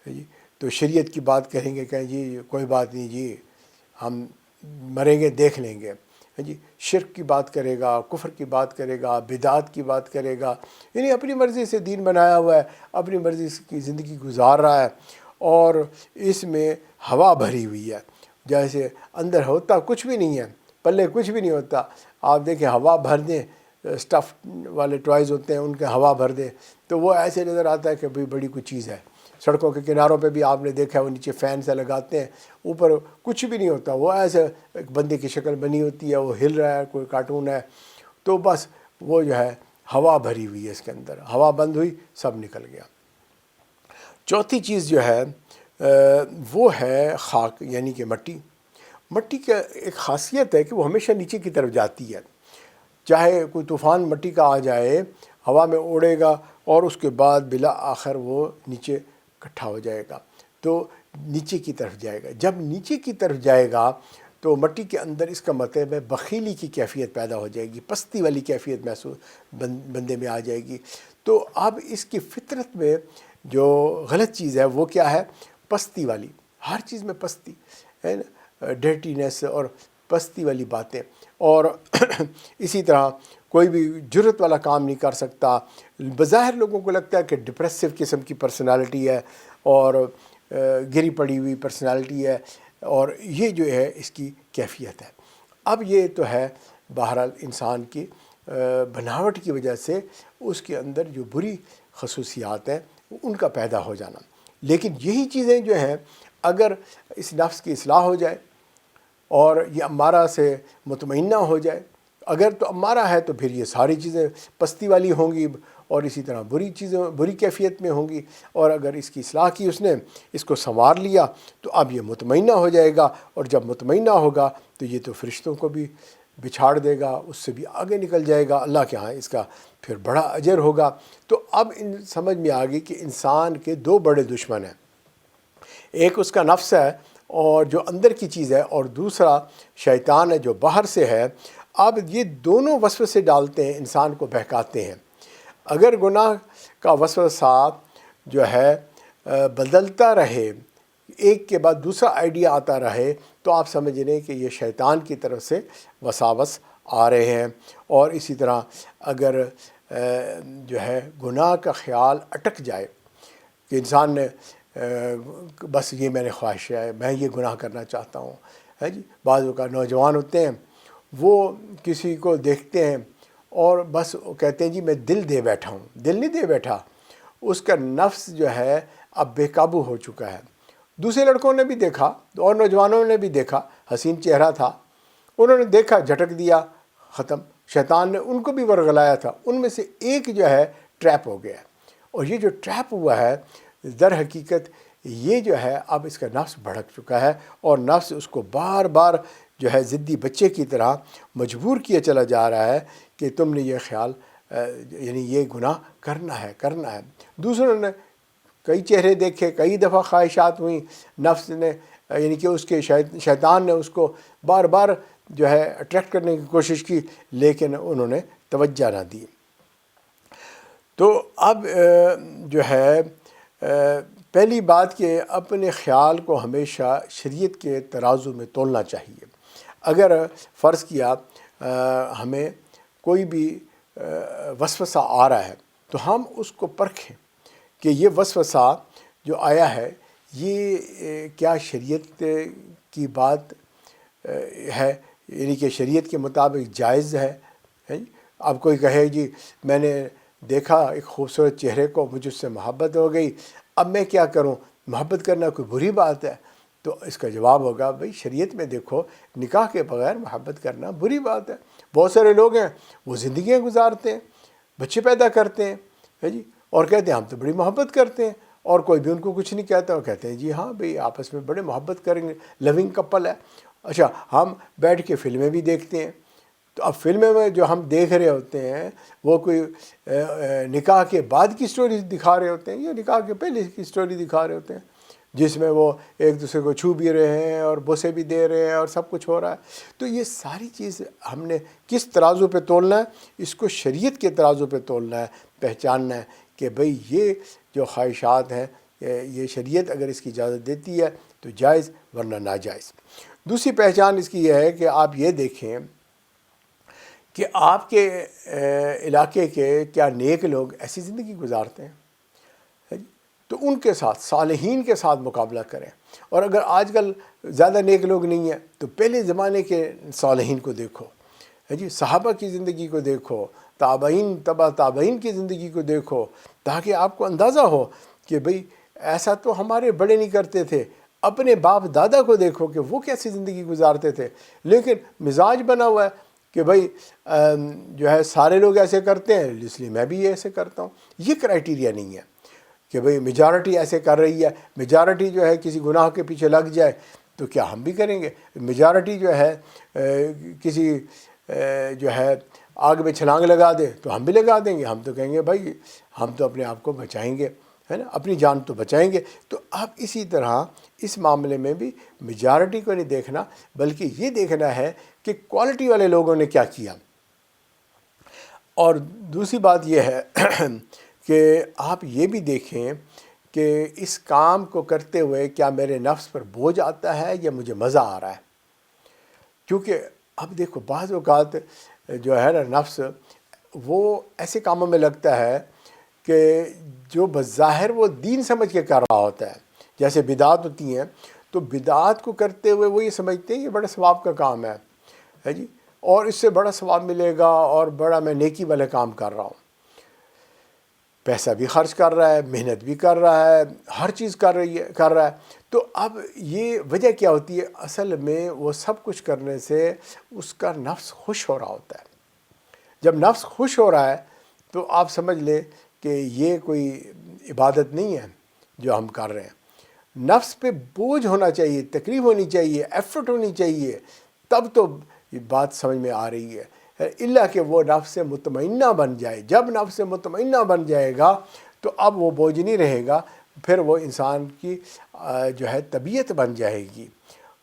A: جی۔ تو شریعت کی بات کریں گے، کہیں جی کوئی بات نہیں جی، ہم مریں گے دیکھ لیں گے جی۔ شرک کی بات کرے گا، کفر کی بات کرے گا، بدعات کی بات کرے گا، یعنی اپنی مرضی سے دین بنایا ہوا ہے، اپنی مرضی کی زندگی گزار رہا ہے، اور اس میں ہوا بھری ہوئی ہے، جیسے اندر ہوتا کچھ بھی نہیں ہے، پلے کچھ بھی نہیں ہوتا۔ آپ دیکھیں ہوا بھر دیں، اسٹف والے ٹوائز ہوتے ہیں ان کے ہوا بھر دیں تو وہ ایسے نظر آتا ہے کہ بھئی بڑی کوئی چیز ہے۔ سڑکوں کے کناروں پہ بھی آپ نے دیکھا ہے وہ نیچے فین سے لگاتے ہیں، اوپر کچھ بھی نہیں ہوتا، وہ ایسے ایک بندے کی شکل بنی ہوتی ہے، وہ ہل رہا ہے، کوئی کارٹون ہے، تو بس وہ جو ہے ہوا بھری ہوئی ہے اس کے اندر، ہوا بند ہوئی سب نکل گیا۔ چوتھی چیز جو ہے وہ ہے خاک، یعنی کہ مٹی۔ مٹی کا ایک خاصیت ہے کہ وہ ہمیشہ نیچے کی طرف جاتی ہے، چاہے کوئی طوفان مٹی کا آ جائے، ہوا میں اڑے گا اور اس کے بعد بلا آخر وہ نیچے اکٹھا ہو جائے گا، تو نیچے کی طرف جائے گا۔ جب نیچے کی طرف جائے گا تو مٹی کے اندر اس کا مطلب ہے بخیلی کی کیفیت پیدا ہو جائے گی، پستی والی کیفیت محسوس بندے میں آ جائے گی۔ تو اب اس کی فطرت میں جو غلط چیز ہے وہ کیا ہے؟ پستی والی، ہر چیز میں پستی ہے نا، ڈرٹینس اور پستی والی باتیں، اور اسی طرح کوئی بھی جرت والا کام نہیں کر سکتا۔ بظاہر لوگوں کو لگتا ہے کہ ڈپریسو قسم کی پرسنالٹی ہے اور گری پڑی ہوئی پرسنالٹی ہے، اور یہ جو ہے اس کی کیفیت ہے۔ اب یہ تو ہے بہرحال انسان کی بناوٹ کی وجہ سے اس کے اندر جو بری خصوصیات ہیں ان کا پیدا ہو جانا۔ لیکن یہی چیزیں جو ہیں اگر اس نفس کی اصلاح ہو جائے اور یہ امارہ سے مطمئنہ ہو جائے اگر تو امارہ ہے تو پھر یہ ساری چیزیں پستی والی ہوں گی اور اسی طرح بری چیزیں بری کیفیت میں ہوں گی، اور اگر اس کی اصلاح کی اس نے، اس کو سنوار لیا، تو اب یہ مطمئنہ ہو جائے گا، اور جب مطمئنہ ہوگا تو یہ تو فرشتوں کو بھی بچھاڑ دے گا، اس سے بھی آگے نکل جائے گا، اللہ کے ہاں اس کا پھر بڑا اجر ہوگا۔ تو اب سمجھ میں آ گئی کہ انسان کے دو بڑے دشمن ہیں، ایک اس کا نفس ہے اور جو اندر کی چیز ہے، اور دوسرا شیطان ہے جو باہر سے ہے۔ اب یہ دونوں وسوسے ڈالتے ہیں، انسان کو بہکاتے ہیں۔ اگر گناہ کا وسوسہ جو ہے بدلتا رہے، ایک کے بعد دوسرا آئیڈیا آتا رہے، تو آپ سمجھ لیں کہ یہ شیطان کی طرف سے وساوس آ رہے ہیں۔ اور اسی طرح اگر جو ہے گناہ کا خیال اٹک جائے کہ انسان نے بس یہ میرے خواہش ہے، میں یہ گناہ کرنا چاہتا ہوں، ہے جی۔ بعض اوقات نوجوان ہوتے ہیں، وہ کسی کو دیکھتے ہیں اور بس کہتے ہیں جی میں دل دے بیٹھا ہوں، دل نہیں دے بیٹھا، اس کا نفس جو ہے اب بے قابو ہو چکا ہے۔ دوسرے لڑکوں نے بھی دیکھا اور نوجوانوں نے بھی دیکھا، حسین چہرہ تھا، انہوں نے دیکھا، جھٹک دیا، ختم۔ شیطان نے ان کو بھی ورغلایا تھا، ان میں سے ایک جو ہے ٹریپ ہو گیا، اور یہ جو ٹریپ ہوا ہے در حقیقت یہ جو ہے اب اس کا نفس بھڑک چکا ہے، اور نفس اس کو بار بار جو ہے ضدی بچے کی طرح مجبور کیا چلا جا رہا ہے کہ تم نے یہ خیال یعنی یہ گناہ کرنا ہے کرنا ہے۔ دوسروں نے کئی چہرے دیکھے، کئی دفعہ خواہشات ہوئیں، نفس نے یعنی کہ اس کے شیطان نے اس کو بار بار جو ہے اٹریکٹ کرنے کی کوشش کی، لیکن انہوں نے توجہ نہ دی۔ تو اب جو ہے پہلی بات کہ اپنے خیال کو ہمیشہ شریعت کے ترازو میں تولنا چاہیے۔ اگر فرض کیا ہمیں کوئی بھی وسوسہ آ رہا ہے تو ہم اس کو پرکھیں کہ یہ وسوسہ جو آیا ہے یہ کیا شریعت کی بات ہے، یعنی کہ شریعت کے مطابق جائز ہے۔ اب کوئی کہے جی میں نے دیکھا ایک خوبصورت چہرے کو، مجھ سے محبت ہو گئی، اب میں کیا کروں، محبت کرنا کوئی بری بات ہے؟ تو اس کا جواب ہوگا بھئی شریعت میں دیکھو، نکاح کے بغیر محبت کرنا بری بات ہے۔ بہت سارے لوگ ہیں وہ زندگیاں گزارتے ہیں، بچے پیدا کرتے ہیں، ہے جی، اور کہتے ہیں ہم تو بڑی محبت کرتے ہیں، اور کوئی بھی ان کو کچھ نہیں کہتا، وہ کہتے ہیں جی ہاں بھئی آپس میں بڑے محبت کریں گے، لونگ کپل ہے۔ اچھا، ہم بیٹھ کے فلمیں بھی دیکھتے ہیں، تو اب فلمیں میں جو ہم دیکھ رہے ہوتے ہیں وہ کوئی نکاح کے بعد کی سٹوری دکھا رہے ہوتے ہیں یا نکاح کے پہلے کی سٹوری دکھا رہے ہوتے ہیں، جس میں وہ ایک دوسرے کو چھو بھی رہے ہیں اور بوسے بھی دے رہے ہیں اور سب کچھ ہو رہا ہے۔ تو یہ ساری چیز ہم نے کس ترازو پہ تولنا ہے؟ اس کو شریعت کے ترازو پہ تولنا ہے، پہچاننا ہے کہ بھئی یہ جو خواہشات ہیں یہ شریعت اگر اس کی اجازت دیتی ہے تو جائز، ورنہ ناجائز۔ دوسری پہچان اس کی یہ ہے کہ آپ یہ دیکھیں کہ آپ کے علاقے کے کیا نیک لوگ ایسی زندگی گزارتے ہیں، تو ان کے ساتھ صالحین کے ساتھ مقابلہ کریں۔ اور اگر آج کل زیادہ نیک لوگ نہیں ہیں تو پہلے زمانے کے صالحین کو دیکھو، ہے جی، صحابہ کی زندگی کو دیکھو، تابعین تبع تابعین کی زندگی کو دیکھو، تاکہ آپ کو اندازہ ہو کہ بھئی ایسا تو ہمارے بڑے نہیں کرتے تھے۔ اپنے باپ دادا کو دیکھو کہ وہ کیسی زندگی گزارتے تھے، لیکن مزاج بنا ہوا ہے کہ بھئی جو ہے سارے لوگ ایسے کرتے ہیں اس لیے میں بھی یہ ایسے کرتا ہوں۔ یہ کرائٹیریا نہیں ہے کہ بھئی میجارٹی ایسے کر رہی ہے، میجارٹی جو ہے کسی گناہ کے پیچھے لگ جائے تو کیا ہم بھی کریں گے؟ میجارٹی جو ہے کسی جو ہے آگ میں چھلانگ لگا دے تو ہم بھی لگا دیں گے، ہم تو کہیں گے بھائی ہم تو اپنے آپ کو بچائیں گے، ہے نا، اپنی جان تو بچائیں گے۔ تو اب اسی طرح اس معاملے میں بھی میجارٹی کو نہیں دیکھنا، بلکہ یہ دیکھنا ہے کہ کوالٹی والے لوگوں نے کیا کیا۔ اور دوسری بات یہ ہے کہ آپ یہ بھی دیکھیں کہ اس کام کو کرتے ہوئے کیا میرے نفس پر بوجھ آتا ہے یا مجھے مزہ آ رہا ہے۔ کیونکہ اب دیکھو بعض اوقات جو ہے نا نفس وہ ایسے کاموں میں لگتا ہے کہ جو بظاہر وہ دین سمجھ کے کر رہا ہوتا ہے، جیسے بدعات ہوتی ہیں، تو بدعات کو کرتے ہوئے وہ یہ سمجھتے ہیں یہ بڑا ثواب کا کام ہے جی، اور اس سے بڑا ثواب ملے گا اور بڑا میں نیکی والے کام کر رہا ہوں، پیسہ بھی خرچ کر رہا ہے، محنت بھی کر رہا ہے، ہر چیز کر رہا ہے۔ تو اب یہ وجہ کیا ہوتی ہے؟ اصل میں وہ سب کچھ کرنے سے اس کا نفس خوش ہو رہا ہوتا ہے، جب نفس خوش ہو رہا ہے تو آپ سمجھ لیں کہ یہ کوئی عبادت نہیں ہے جو ہم کر رہے ہیں. نفس پہ بوجھ ہونا چاہیے، تکلیف ہونی چاہیے، ایفرٹ ہونی چاہیے، تب تو یہ بات سمجھ میں آ رہی ہے. الا کہ وہ نفس مطمئنہ بن جائے. جب نفس مطمئنہ بن جائے گا تو اب وہ بوجھ نہیں رہے گا، پھر وہ انسان کی جو ہے طبیعت بن جائے گی،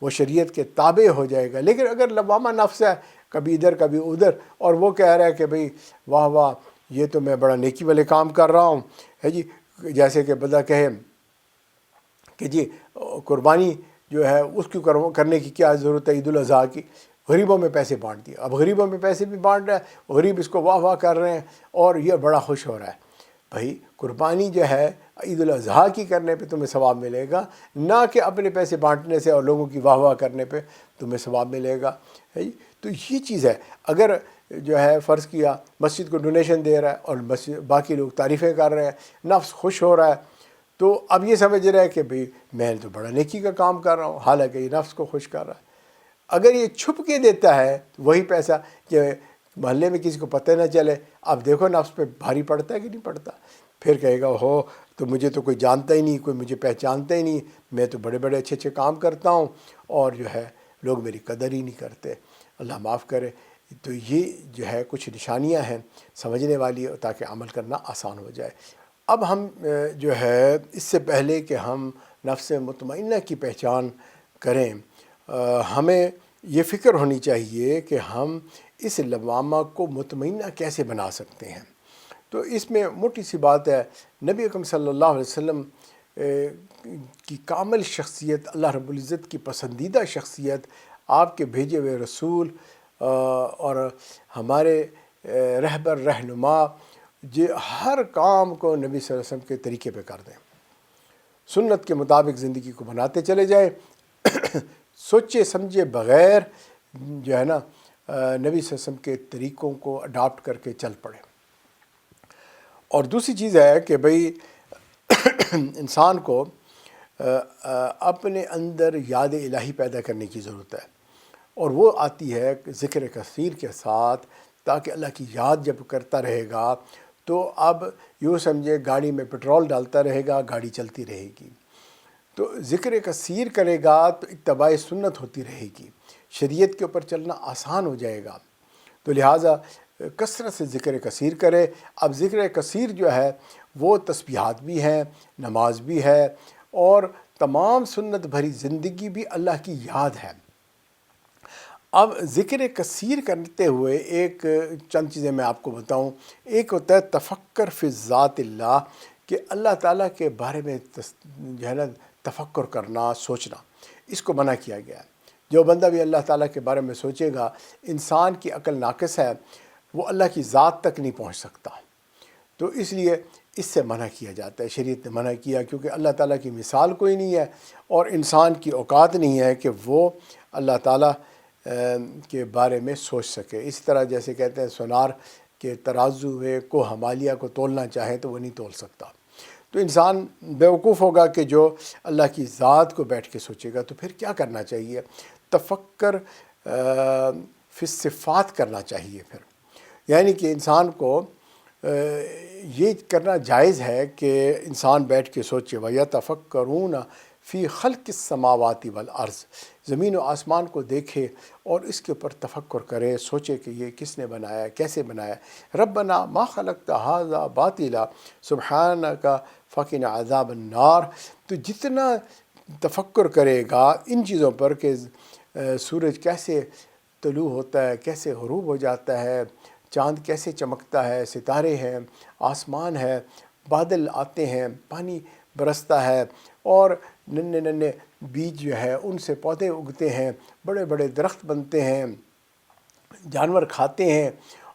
A: وہ شریعت کے تابع ہو جائے گا. لیکن اگر لوامہ نفس ہے، کبھی ادھر کبھی ادھر، اور وہ کہہ رہا ہے کہ بھئی واہ واہ یہ تو میں بڑا نیکی والے کام کر رہا ہوں، ہے جی. جیسے کہ بندہ کہے کہ جی قربانی جو ہے اس کی کرنے کی کیا ضرورت ہے، عید الاضحیٰ کی، غریبوں میں پیسے بانٹ دیے. اب غریبوں میں پیسے بھی بانٹ رہا ہے، غریب اس کو واہ واہ کر رہے ہیں اور یہ بڑا خوش ہو رہا ہے. بھائی قربانی جو ہے عید الاضحیٰ کی کرنے پہ تمہیں ثواب ملے گا، نہ کہ اپنے پیسے بانٹنے سے اور لوگوں کی واہ واہ کرنے پہ تمہیں ثواب ملے گا. ہے جی. تو یہ چیز ہے. اگر جو ہے فرض کیا مسجد کو ڈونیشن دے رہا ہے اور باقی لوگ تعریفیں کر رہے ہیں، نفس خوش ہو رہا ہے، تو اب یہ سمجھ رہا ہے کہ بھئی میں تو بڑا نیکی کا کام کر رہا ہوں، حالانکہ یہ نفس کو خوش کر رہا ہے. اگر یہ چھپ کے دیتا ہے وہی پیسہ کہ محلے میں کسی کو پتہ نہ چلے، اب دیکھو نفس پہ بھاری پڑتا ہے کہ نہیں پڑتا. پھر کہے گا ہو تو مجھے تو کوئی جانتا ہی نہیں، کوئی مجھے پہچانتا ہی نہیں، میں تو بڑے بڑے اچھے اچھے کام کرتا ہوں اور جو ہے لوگ میری قدر ہی نہیں کرتے. اللہ معاف کرے. تو یہ جو ہے کچھ نشانیاں ہیں سمجھنے والی تاکہ عمل کرنا آسان ہو جائے. اب ہم جو ہے اس سے پہلے کہ ہم نفس مطمئنہ کی پہچان کریں، ہمیں یہ فکر ہونی چاہیے کہ ہم اس لوامہ کو مطمئنہ کیسے بنا سکتے ہیں. تو اس میں موٹی سی بات ہے، نبی اکرم صلی اللہ علیہ وسلم کی کامل شخصیت، اللہ رب العزت کی پسندیدہ شخصیت، آپ کے بھیجے ہوئے رسول اور ہمارے رہبر رہنما، ہر کام کو نبی صلی اللہ علیہ وسلم کے طریقے پہ کر دیں، سنت کے مطابق زندگی کو بناتے چلے جائیں، سوچے سمجھے بغیر جو ہے نا نبی صلی اللہ علیہ وسلم کے طریقوں کو اڈاپٹ کر کے چل پڑیں. اور دوسری چیز ہے کہ بھئی انسان کو اپنے اندر یاد الہی پیدا کرنے کی ضرورت ہے، اور وہ آتی ہے ذکر کثیر کے ساتھ، تاکہ اللہ کی یاد جب کرتا رہے گا تو اب یوں سمجھے گاڑی میں پٹرول ڈالتا رہے گا، گاڑی چلتی رہے گی. تو ذکر کثیر کرے گا تو اتباع سنت ہوتی رہے گی، شریعت کے اوپر چلنا آسان ہو جائے گا. تو لہٰذا کثرت سے ذکر کثیر کرے. اب ذکر کثیر جو ہے وہ تسبیحات بھی ہیں، نماز بھی ہے، اور تمام سنت بھری زندگی بھی اللہ کی یاد ہے. اب ذکر کثیر کرتے ہوئے ایک چند چیزیں میں آپ کو بتاؤں. ایک ہوتا ہے تفکر فی ذات اللہ، کہ اللہ تعالیٰ کے بارے میں جو ہے نا تفکر کرنا، سوچنا، اس کو منع کیا گیا ہے. جو بندہ بھی اللہ تعالیٰ کے بارے میں سوچے گا، انسان کی عقل ناقص ہے، وہ اللہ کی ذات تک نہیں پہنچ سکتا. تو اس لیے اس سے منع کیا جاتا ہے، شریعت نے منع کیا، کیونکہ اللہ تعالیٰ کی مثال کوئی نہیں ہے اور انسان کی اوقات نہیں ہے کہ وہ اللہ تعالیٰ کے بارے میں سوچ سکے. اسی طرح جیسے کہتے ہیں سونار کے ترازو میں کو ہمالیہ کو تولنا چاہے تو وہ نہیں تول سکتا. تو انسان بیوقوف ہوگا کہ جو اللہ کی ذات کو بیٹھ کے سوچے گا. تو پھر کیا کرنا چاہیے؟ تفکر فی الصفات کرنا چاہیے. پھر یعنی کہ انسان کو یہ کرنا جائز ہے کہ انسان بیٹھ کے سوچے، وَيَتَفَكَّرُونَ فی خلق السماوات والارض، زمین و آسمان کو دیکھے اور اس کے اوپر تفکر کرے، سوچے کہ یہ کس نے بنایا، کیسے بنایا. ربنا ما خلقت ھذا باطلا سبحانک فقنا عذاب النار. تو جتنا تفکر کرے گا ان چیزوں پر کہ سورج کیسے طلوع ہوتا ہے، کیسے غروب ہو جاتا ہے، چاند کیسے چمکتا ہے، ستارے ہیں، آسمان ہے، بادل آتے ہیں، پانی برستا ہے، اور ننے ننے بیج جو ہے ان سے پودے اگتے ہیں، بڑے بڑے درخت بنتے ہیں، جانور کھاتے ہیں،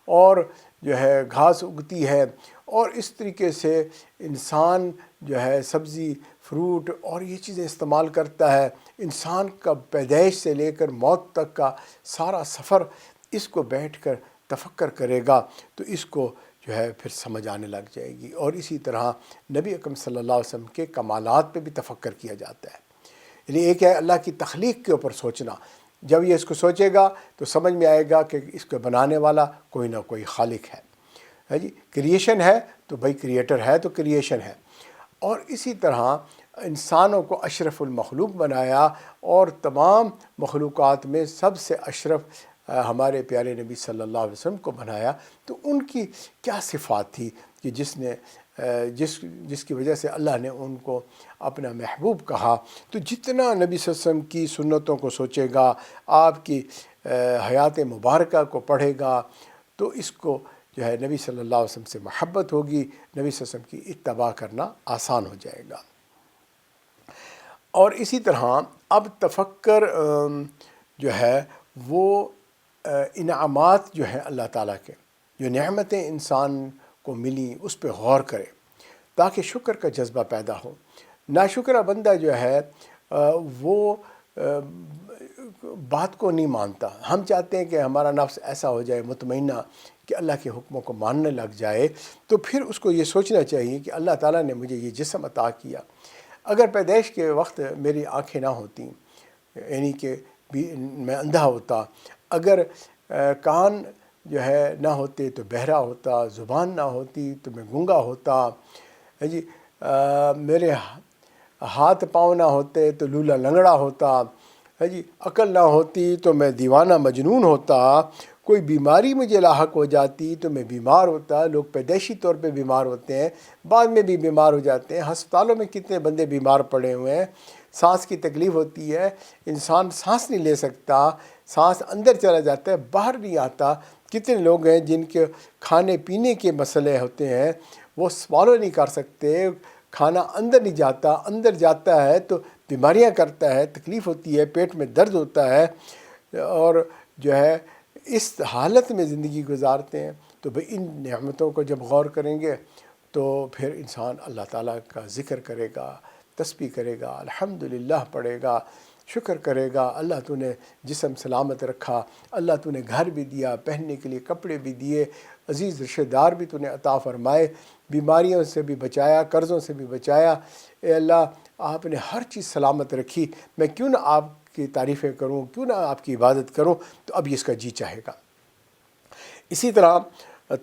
A: اور جو ہے گھاس اگتی ہے. اور اس طریقے سے انسان جو ہے سبزی، فروٹ اور یہ چیزیں استعمال کرتا ہے. انسان کا پیدائش سے لے کر موت تک کا سارا سفر اس کو بیٹھ کر تفکر کرے گا تو اس کو جو ہے پھر سمجھ آنے لگ جائے گی. اور اسی طرح نبی اکرم صلی اللہ علیہ وسلم کے کمالات پہ بھی تفکر کیا جاتا ہے. یعنی ایک ہے اللہ کی تخلیق کے اوپر سوچنا، جب یہ اس کو سوچے گا تو سمجھ میں آئے گا کہ اس کو بنانے والا کوئی نہ کوئی خالق ہے جی، کریشن ہے تو بھائی کریٹر ہے تو کریشن ہے۔ اور اسی طرح انسانوں کو اشرف المخلوق بنایا، اور تمام مخلوقات میں سب سے اشرف ہمارے پیارے نبی صلی اللہ علیہ وسلم کو بنایا۔ تو ان کی کیا صفات تھی کہ جس کی وجہ سے اللہ نے ان کو اپنا محبوب کہا۔ تو جتنا نبی صلی اللہ علیہ وسلم کی سنتوں کو سوچے گا، آپ کی حیات مبارکہ کو پڑھے گا، تو اس کو جو ہے نبی صلی اللہ علیہ وسلم سے محبت ہوگی، نبی صلی اللہ علیہ وسلم کی اتباع کرنا آسان ہو جائے گا۔ اور اسی طرح اب تفکر جو ہے وہ انعامات جو ہیں اللہ تعالیٰ کے، جو نعمتیں انسان کو ملی اس پہ غور کرے تاکہ شکر کا جذبہ پیدا ہو۔ ناشکرہ بندہ جو ہے وہ بات کو نہیں مانتا۔ ہم چاہتے ہیں کہ ہمارا نفس ایسا ہو جائے مطمئنہ کہ اللہ کے حکموں کو ماننے لگ جائے، تو پھر اس کو یہ سوچنا چاہیے کہ اللہ تعالیٰ نے مجھے یہ جسم عطا کیا، اگر پیدائش کے وقت میری آنکھیں نہ ہوتیں، یعنی کہ میں اندھا ہوتا، اگر کان جو ہے نہ ہوتے تو بہرا ہوتا، زبان نہ ہوتی تو میں گنگا ہوتا، جی میرے ہاتھ پاؤں نہ ہوتے تو لولا لنگڑا ہوتا، جی عقل نہ ہوتی تو میں دیوانہ مجنون ہوتا، کوئی بیماری مجھے لاحق ہو جاتی تو میں بیمار ہوتا۔ لوگ پیدائشی طور پہ بیمار ہوتے ہیں، بعد میں بھی بیمار ہو جاتے ہیں۔ ہسپتالوں میں کتنے بندے بیمار پڑے ہوئے ہیں، سانس کی تکلیف ہوتی ہے، انسان سانس نہیں لے سکتا، سانس اندر چلا جاتا ہے باہر نہیں آتا۔ کتنے لوگ ہیں جن کے کھانے پینے کے مسئلے ہوتے ہیں، وہ سوالو نہیں کر سکتے، کھانا اندر نہیں جاتا، اندر جاتا ہے تو بیماریاں کرتا ہے، تکلیف ہوتی ہے، پیٹ میں درد ہوتا ہے، اور جو ہے اس حالت میں زندگی گزارتے ہیں۔ تو بھئی ان نعمتوں کو جب غور کریں گے تو پھر انسان اللہ تعالیٰ کا ذکر کرے گا، تسبیح کرے گا، الحمدللہ پڑھے گا، شکر کرے گا۔ اللہ تو نے جسم سلامت رکھا، اللہ تو نے گھر بھی دیا، پہننے کے لیے کپڑے بھی دیے، عزیز رشتہ دار بھی تو نے عطا فرمائے، بیماریوں سے بھی بچایا، قرضوں سے بھی بچایا۔ اے اللہ آپ نے ہر چیز سلامت رکھی، میں کیوں نہ آپ کی تعریفیں کروں، کیوں نہ آپ کی عبادت کروں۔ تو اب اس کا جی چاہے گا۔ اسی طرح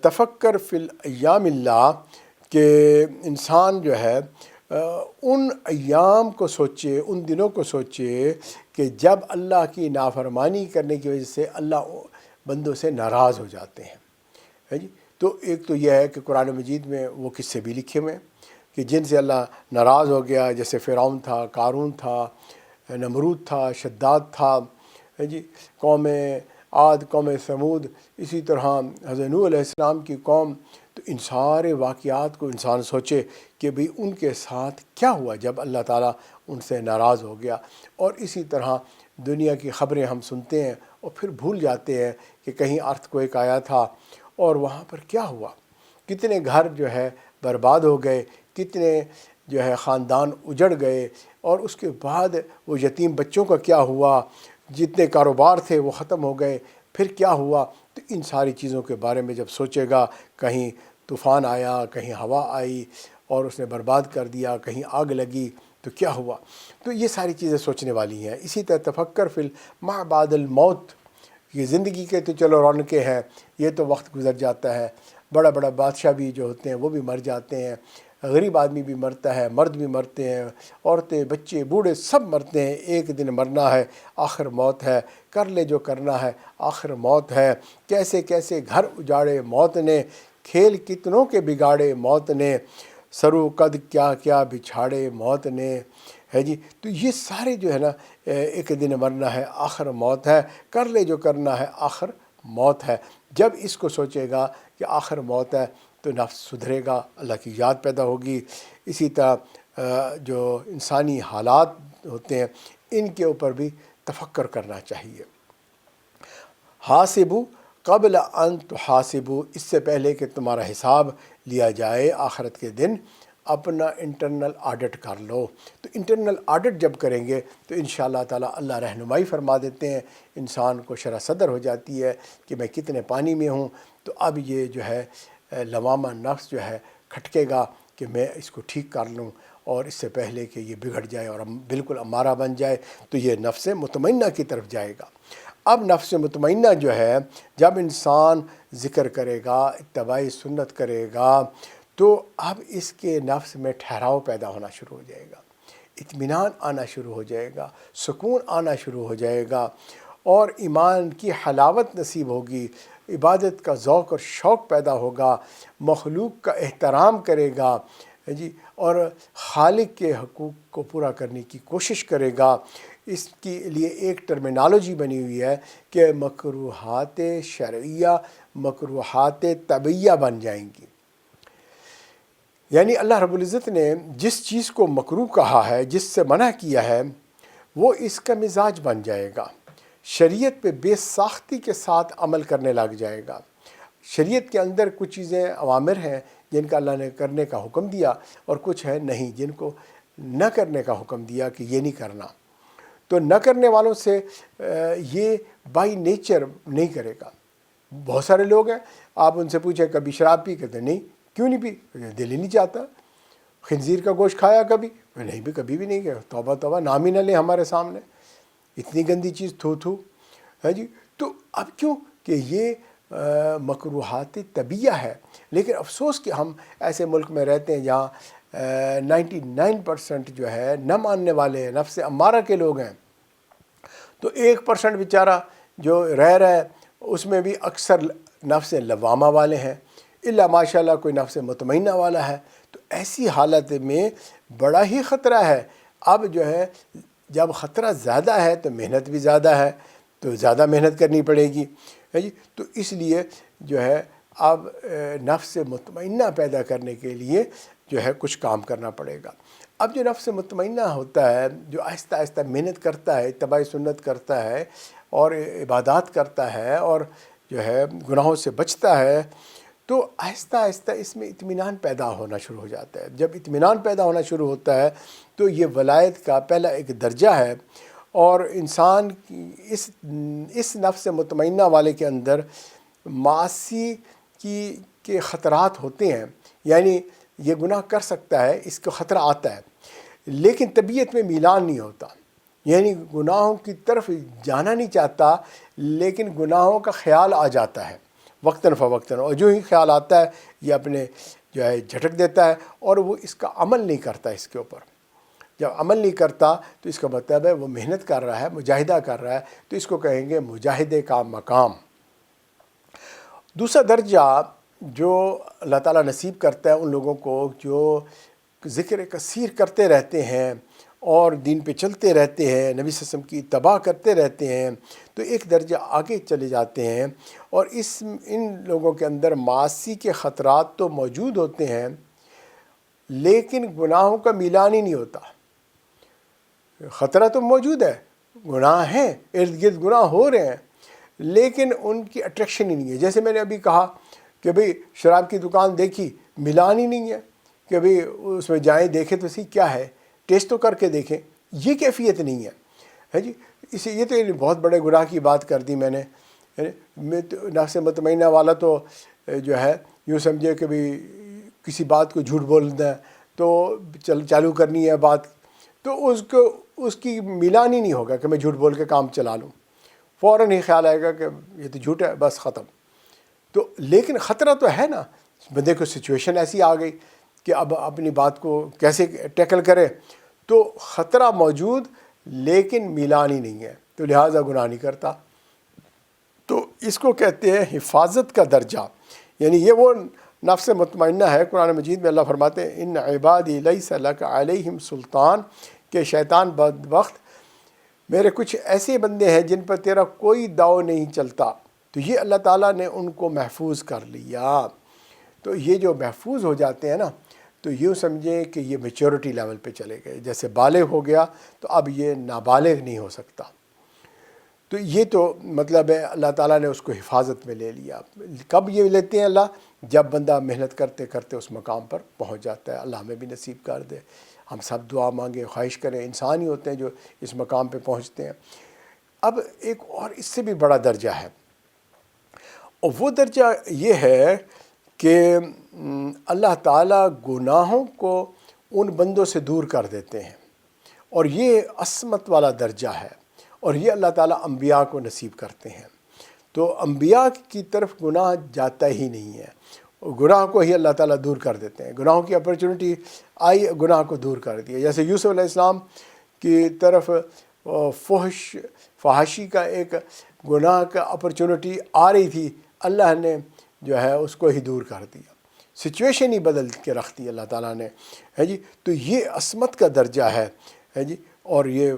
A: تفکر فی الایام اللہ، کہ انسان جو ہے ان ایام کو سوچے، ان دنوں کو سوچے کہ جب اللہ کی نافرمانی کرنے کی وجہ سے اللہ بندوں سے ناراض ہو جاتے ہیں جی۔ تو ایک تو یہ ہے کہ قرآن مجید میں وہ قصے بھی لکھے ہوئے ہیں کہ جن سے اللہ ناراض ہو گیا، جیسے فرعون تھا، قارون تھا، نمرود تھا، شداد تھا جی، قوم عاد، قوم ثمود، اسی طرح حضرت نوح علیہ السلام کی قوم۔ تو ان سارے واقعات کو انسان سوچے کہ بھئی ان کے ساتھ کیا ہوا جب اللہ تعالیٰ ان سے ناراض ہو گیا۔ اور اسی طرح دنیا کی خبریں ہم سنتے ہیں اور پھر بھول جاتے ہیں کہ کہیں ارتھ کوئک آیا تھا اور وہاں پر کیا ہوا، کتنے گھر جو ہے برباد ہو گئے، کتنے جو ہے خاندان اجڑ گئے، اور اس کے بعد وہ یتیم بچوں کا کیا ہوا، جتنے کاروبار تھے وہ ختم ہو گئے، پھر کیا ہوا۔ تو ان ساری چیزوں کے بارے میں جب سوچے گا، کہیں طوفان آیا، کہیں ہوا آئی اور اس نے برباد کر دیا، کہیں آگ لگی تو کیا ہوا۔ تو یہ ساری چیزیں سوچنے والی ہیں۔ اسی طرح تفکر فی ما بعد الموت، یہ زندگی کے تو چلو رونقیں ہیں، یہ تو وقت گزر جاتا ہے، بڑا بڑا بادشاہ بھی جو ہوتے ہیں وہ بھی مر جاتے ہیں، غریب آدمی بھی مرتا ہے، مرد بھی مرتے ہیں، عورتیں، بچے، بوڑھے سب مرتے ہیں، ایک دن مرنا ہے، آخر موت ہے، کر لے جو کرنا ہے، آخر موت ہے۔ کیسے کیسے گھر اجاڑے موت نے، کھیل کتنوں کے بگاڑے موت نے، سرو قد کیا کیا بچھاڑے موت نے، ہے جی۔ تو یہ سارے جو ہے نا، ایک دن مرنا ہے، آخر موت ہے، کر لے جو کرنا ہے، آخر موت ہے۔ جب اس کو سوچے گا کہ آخر موت ہے تو نفس سدھرے گا، اللہ کی یاد پیدا ہوگی۔ اسی طرح جو انسانی حالات ہوتے ہیں ان کے اوپر بھی تفکر کرنا چاہیے۔ حاسبو قبل ان تحاسبو، اس سے پہلے کہ تمہارا حساب لیا جائے آخرت کے دن اپنا انٹرنل آڈٹ کر لو۔ تو انٹرنل آڈٹ جب کریں گے تو انشاءاللہ تعالی اللہ رہنمائی فرما دیتے ہیں، انسان کو شرح صدر ہو جاتی ہے کہ میں کتنے پانی میں ہوں۔ تو اب یہ جو ہے لوامہ نفس جو ہے کھٹکے گا کہ میں اس کو ٹھیک کر لوں، اور اس سے پہلے کہ یہ بگڑ جائے اور بالکل امارہ بن جائے، تو یہ نفس مطمئنہ کی طرف جائے گا۔ اب نفس مطمئنہ جو ہے، جب انسان ذکر کرے گا، اتباع سنت کرے گا، تو اب اس کے نفس میں ٹھہراؤ پیدا ہونا شروع ہو جائے گا، اطمینان آنا شروع ہو جائے گا، سکون آنا شروع ہو جائے گا، اور ایمان کی حلاوت نصیب ہوگی، عبادت کا ذوق اور شوق پیدا ہوگا، مخلوق کا احترام کرے گا جی، اور خالق کے حقوق کو پورا کرنے کی کوشش کرے گا۔ اس کے لیے ایک ٹرمینالوجی بنی ہوئی ہے کہ مکروہات شرعیہ مکروہات طبعیہ بن جائیں گی۔ یعنی اللہ رب العزت نے جس چیز کو مکروہ کہا ہے، جس سے منع کیا ہے، وہ اس کا مزاج بن جائے گا، شریعت پہ بے ساختی کے ساتھ عمل کرنے لگ جائے گا۔ شریعت کے اندر کچھ چیزیں اوامر ہیں جن کا اللہ نے کرنے کا حکم دیا، اور کچھ ہیں نہیں جن کو نہ کرنے کا حکم دیا کہ یہ نہیں کرنا۔ تو نہ کرنے والوں سے یہ بائی نیچر نہیں کرے گا۔ بہت سارے لوگ ہیں، آپ ان سے پوچھیں کبھی شراب پی، کہتے نہیں، کیوں نہیں پی؟ دل ہی نہیں چاہتا۔ خنزیر کا گوشت کھایا کبھی؟ نہیں بھی، کبھی بھی نہیں کیا۔ توبہ توبہ، نام ہی نہ لیں ہمارے سامنے، اتنی گندی چیز، تھو تھو ہے جی۔ تو اب کیوں کہ یہ مکروہات طبیعہ ہے۔ لیکن افسوس کہ ہم ایسے ملک میں رہتے ہیں جہاں 99% جو ہے نہ ماننے والے نفس امارہ کے لوگ ہیں، تو 1% بیچارہ جو رہ رہا ہے اس میں بھی اکثر نفس لوامہ والے ہیں، الا ماشاء اللہ کوئی نفس مطمئنہ والا ہے۔ تو ایسی حالت میں بڑا ہی خطرہ ہے۔ اب جو ہے جب خطرہ زیادہ ہے تو محنت بھی زیادہ ہے، تو زیادہ محنت کرنی پڑے گی جی۔ تو اس لیے جو ہے اب نفس مطمئنہ پیدا کرنے کے لیے جو ہے کچھ کام کرنا پڑے گا۔ اب جو نفس مطمئنہ ہوتا ہے، جو آہستہ آہستہ محنت کرتا ہے، اتباع سنت کرتا ہے اور عبادات کرتا ہے اور جو ہے گناہوں سے بچتا ہے، تو آہستہ آہستہ اس میں اطمینان پیدا ہونا شروع ہو جاتا ہے۔ جب اطمینان پیدا ہونا شروع ہوتا ہے تو یہ ولایت کا پہلا ایک درجہ ہے، اور انسان اس نفس مطمئنہ والے کے اندر معاصی کے خطرات ہوتے ہیں، یعنی یہ گناہ کر سکتا ہے، اس کو خطرہ آتا ہے، لیکن طبیعت میں میلان نہیں ہوتا، یعنی گناہوں کی طرف جانا نہیں چاہتا، لیکن گناہوں کا خیال آ جاتا ہے وقتاً فوقتاً، اور جو ہی خیال آتا ہے یہ اپنے جو ہے جھٹک دیتا ہے، اور وہ اس کا عمل نہیں کرتا۔ اس کے اوپر جب عمل نہیں کرتا تو اس کا مطلب ہے وہ محنت کر رہا ہے، مجاہدہ کر رہا ہے، تو اس کو کہیں گے مجاہدے کا مقام۔ دوسرا درجہ جو اللہ تعالیٰ نصیب کرتا ہے ان لوگوں کو جو ذکر کثیر کرتے رہتے ہیں اور دین پہ چلتے رہتے ہیں، نبی صلی اللہ علیہ وسلم کی اتباع کرتے رہتے ہیں، تو ایک درجہ آگے چلے جاتے ہیں، اور ان لوگوں کے اندر معاصی کے خطرات تو موجود ہوتے ہیں، لیکن گناہوں کا میلان ہی نہیں ہوتا۔ خطرہ تو موجود ہے، گناہ ہیں، ارد گرد گناہ ہو رہے ہیں، لیکن ان کی اٹریکشن ہی نہیں ہے۔ جیسے میں نے ابھی کہا کہ بھئی شراب کی دکان دیکھی، ملان ہی نہیں ہے کہ بھئی اس میں جائیں دیکھیں تو صحیح کیا ہے، ٹیسٹ تو کر کے دیکھیں، یہ کیفیت نہیں ہے جی۔ یہ تو بہت بڑے گناہ کی بات کر دی میں نے۔ نفس مطمئنہ والا تو جو ہے یوں سمجھے کہ بھئی کسی بات کو جھوٹ بولنا ہے تو چالو کرنی ہے بات، تو اس کی میلان ہی نہیں ہوگا کہ میں جھوٹ بول کے کام چلا لوں، فوراً ہی خیال آئے گا کہ یہ تو جھوٹ ہے، بس ختم۔ تو لیکن خطرہ تو ہے نا، بندے کو سچویشن ایسی آ گئی کہ اب اپنی بات کو کیسے ٹیکل کرے، تو خطرہ موجود لیکن میلان ہی نہیں ہے، تو لہٰذا گناہ نہیں کرتا۔ تو اس کو کہتے ہیں حفاظت کا درجہ، یعنی یہ وہ نفس مطمئنہ ہے۔ قرآن مجید میں اللہ فرماتے ہیں ان عبادی لیس لک علیہم سلطان، کہ شیطان بدبخت میرے کچھ ایسے بندے ہیں جن پر تیرا کوئی داؤ نہیں چلتا، تو یہ اللہ تعالیٰ نے ان کو محفوظ کر لیا۔ تو یہ جو محفوظ ہو جاتے ہیں نا، تو یوں سمجھیں کہ یہ میچورٹی لیول پہ چلے گئے، جیسے بالغ ہو گیا تو اب یہ نابالغ نہیں ہو سکتا۔ تو یہ تو مطلب ہے اللہ تعالیٰ نے اس کو حفاظت میں لے لیا۔ کب یہ لیتے ہیں اللہ؟ جب بندہ محنت کرتے کرتے اس مقام پر پہنچ جاتا ہے۔ اللہ ہمیں بھی نصیب کر دے، ہم سب دعا مانگیں، خواہش کریں، انسان ہی ہوتے ہیں جو اس مقام پہ پہنچتے ہیں۔ اب ایک اور اس سے بھی بڑا درجہ ہے، اور وہ درجہ یہ ہے کہ اللہ تعالیٰ گناہوں کو ان بندوں سے دور کر دیتے ہیں، اور یہ عصمت والا درجہ ہے، اور یہ اللہ تعالیٰ انبیاء کو نصیب کرتے ہیں۔ تو انبیاء کی طرف گناہ جاتا ہی نہیں ہے، گناہ کو ہی اللہ تعالیٰ دور کر دیتے ہیں۔ گناہوں کی اپرچونٹی آئی، گناہ کو دور کر دیا۔ جیسے یوسف علیہ السلام کی طرف فحاشی کا ایک گناہ کا اپرچونٹی آ رہی تھی، اللہ نے جو ہے اس کو ہی دور کر دیا، سچویشن ہی بدل کے رکھ دی اللہ تعالیٰ نے، ہے جی۔ تو یہ عصمت کا درجہ ہے جی، اور یہ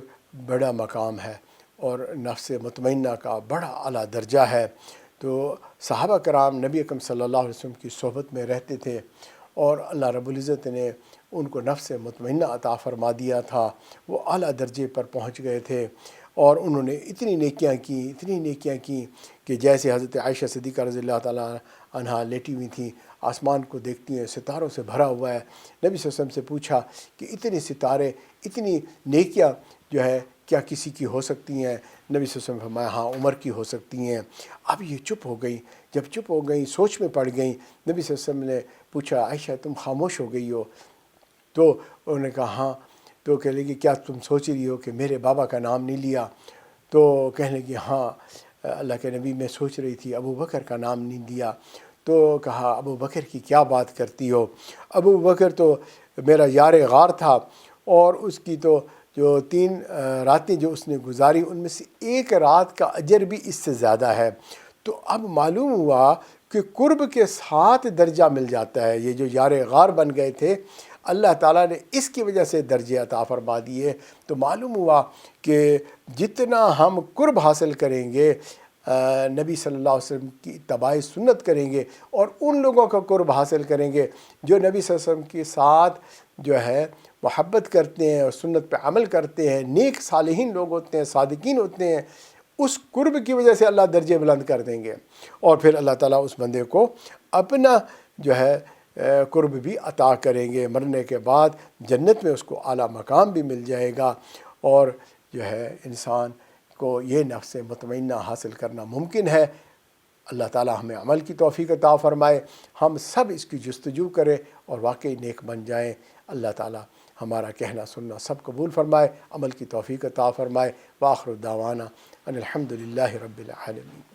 A: بڑا مقام ہے، اور نفس مطمئنہ کا بڑا اعلیٰ درجہ ہے۔ تو صحابہ کرام نبی اکرم صلی اللہ علیہ وسلم کی صحبت میں رہتے تھے، اور اللہ رب العزت نے ان کو نفس مطمئنہ عطا فرما دیا تھا، وہ اعلیٰ درجے پر پہنچ گئے تھے، اور انہوں نے اتنی نیکیاں کی کہ جیسے حضرت عائشہ صدیقہ رضی اللہ تعالیٰ عنہا لیٹی ہوئی تھیں، آسمان کو دیکھتی ہیں، ستاروں سے بھرا ہوا ہے۔ نبی صلی اللہ علیہ وسلم سے پوچھا کہ اتنے ستارے، اتنی نیکیاں جو ہے کیا کسی کی ہو سکتی ہیں؟ نبی صلی اللہ علیہ وسلم فرمایا ہاں، عمر کی ہو سکتی ہیں۔ اب یہ چپ ہو گئی، جب چپ ہو گئی سوچ میں پڑ گئیں، نبی صلی اللہ علیہ وسلم نے پوچھا عائشہ تم خاموش ہو گئی ہو؟ تو انہوں نے کہا ہاں۔ تو کہنے لگی کیا تم سوچ رہی ہو کہ میرے بابا کا نام نہیں لیا؟ تو کہنے لگی ہاں اللہ کے نبی میں سوچ رہی تھی ابو بکر کا نام نہیں لیا۔ تو کہا ابو بکر کی کیا بات کرتی ہو؟ ابو بکر تو میرا یار غار تھا، اور اس کی تو جو 3 راتیں جو اس نے گزاری، ان میں سے ایک رات کا اجر بھی اس سے زیادہ ہے۔ تو اب معلوم ہوا کہ قرب کے ساتھ درجہ مل جاتا ہے۔ یہ جو یار غار بن گئے تھے، اللہ تعالیٰ نے اس کی وجہ سے درجے عطا فرما دیے۔ تو معلوم ہوا کہ جتنا ہم قرب حاصل کریں گے، نبی صلی اللہ علیہ وسلم کی اتباع سنت کریں گے، اور ان لوگوں کا قرب حاصل کریں گے جو نبی صلی اللہ علیہ وسلم کے ساتھ جو ہے محبت کرتے ہیں اور سنت پہ عمل کرتے ہیں، نیک صالحین لوگ ہوتے ہیں، صادقین ہوتے ہیں، اس قرب کی وجہ سے اللہ درجے بلند کر دیں گے، اور پھر اللہ تعالیٰ اس بندے کو اپنا جو ہے قرب بھی عطا کریں گے۔ مرنے کے بعد جنت میں اس کو اعلیٰ مقام بھی مل جائے گا، اور جو ہے انسان کو یہ نفس مطمئنہ حاصل کرنا ممکن ہے۔ اللہ تعالیٰ ہمیں عمل کی توفیق عطا فرمائے، ہم سب اس کی جستجو کریں اور واقعی نیک بن جائیں۔ اللہ تعالیٰ ہمارا کہنا سننا سب قبول فرمائے، عمل کی توفیق عطا فرمائے۔ وآخر دعوانا ان الحمد للہ رب العالمین۔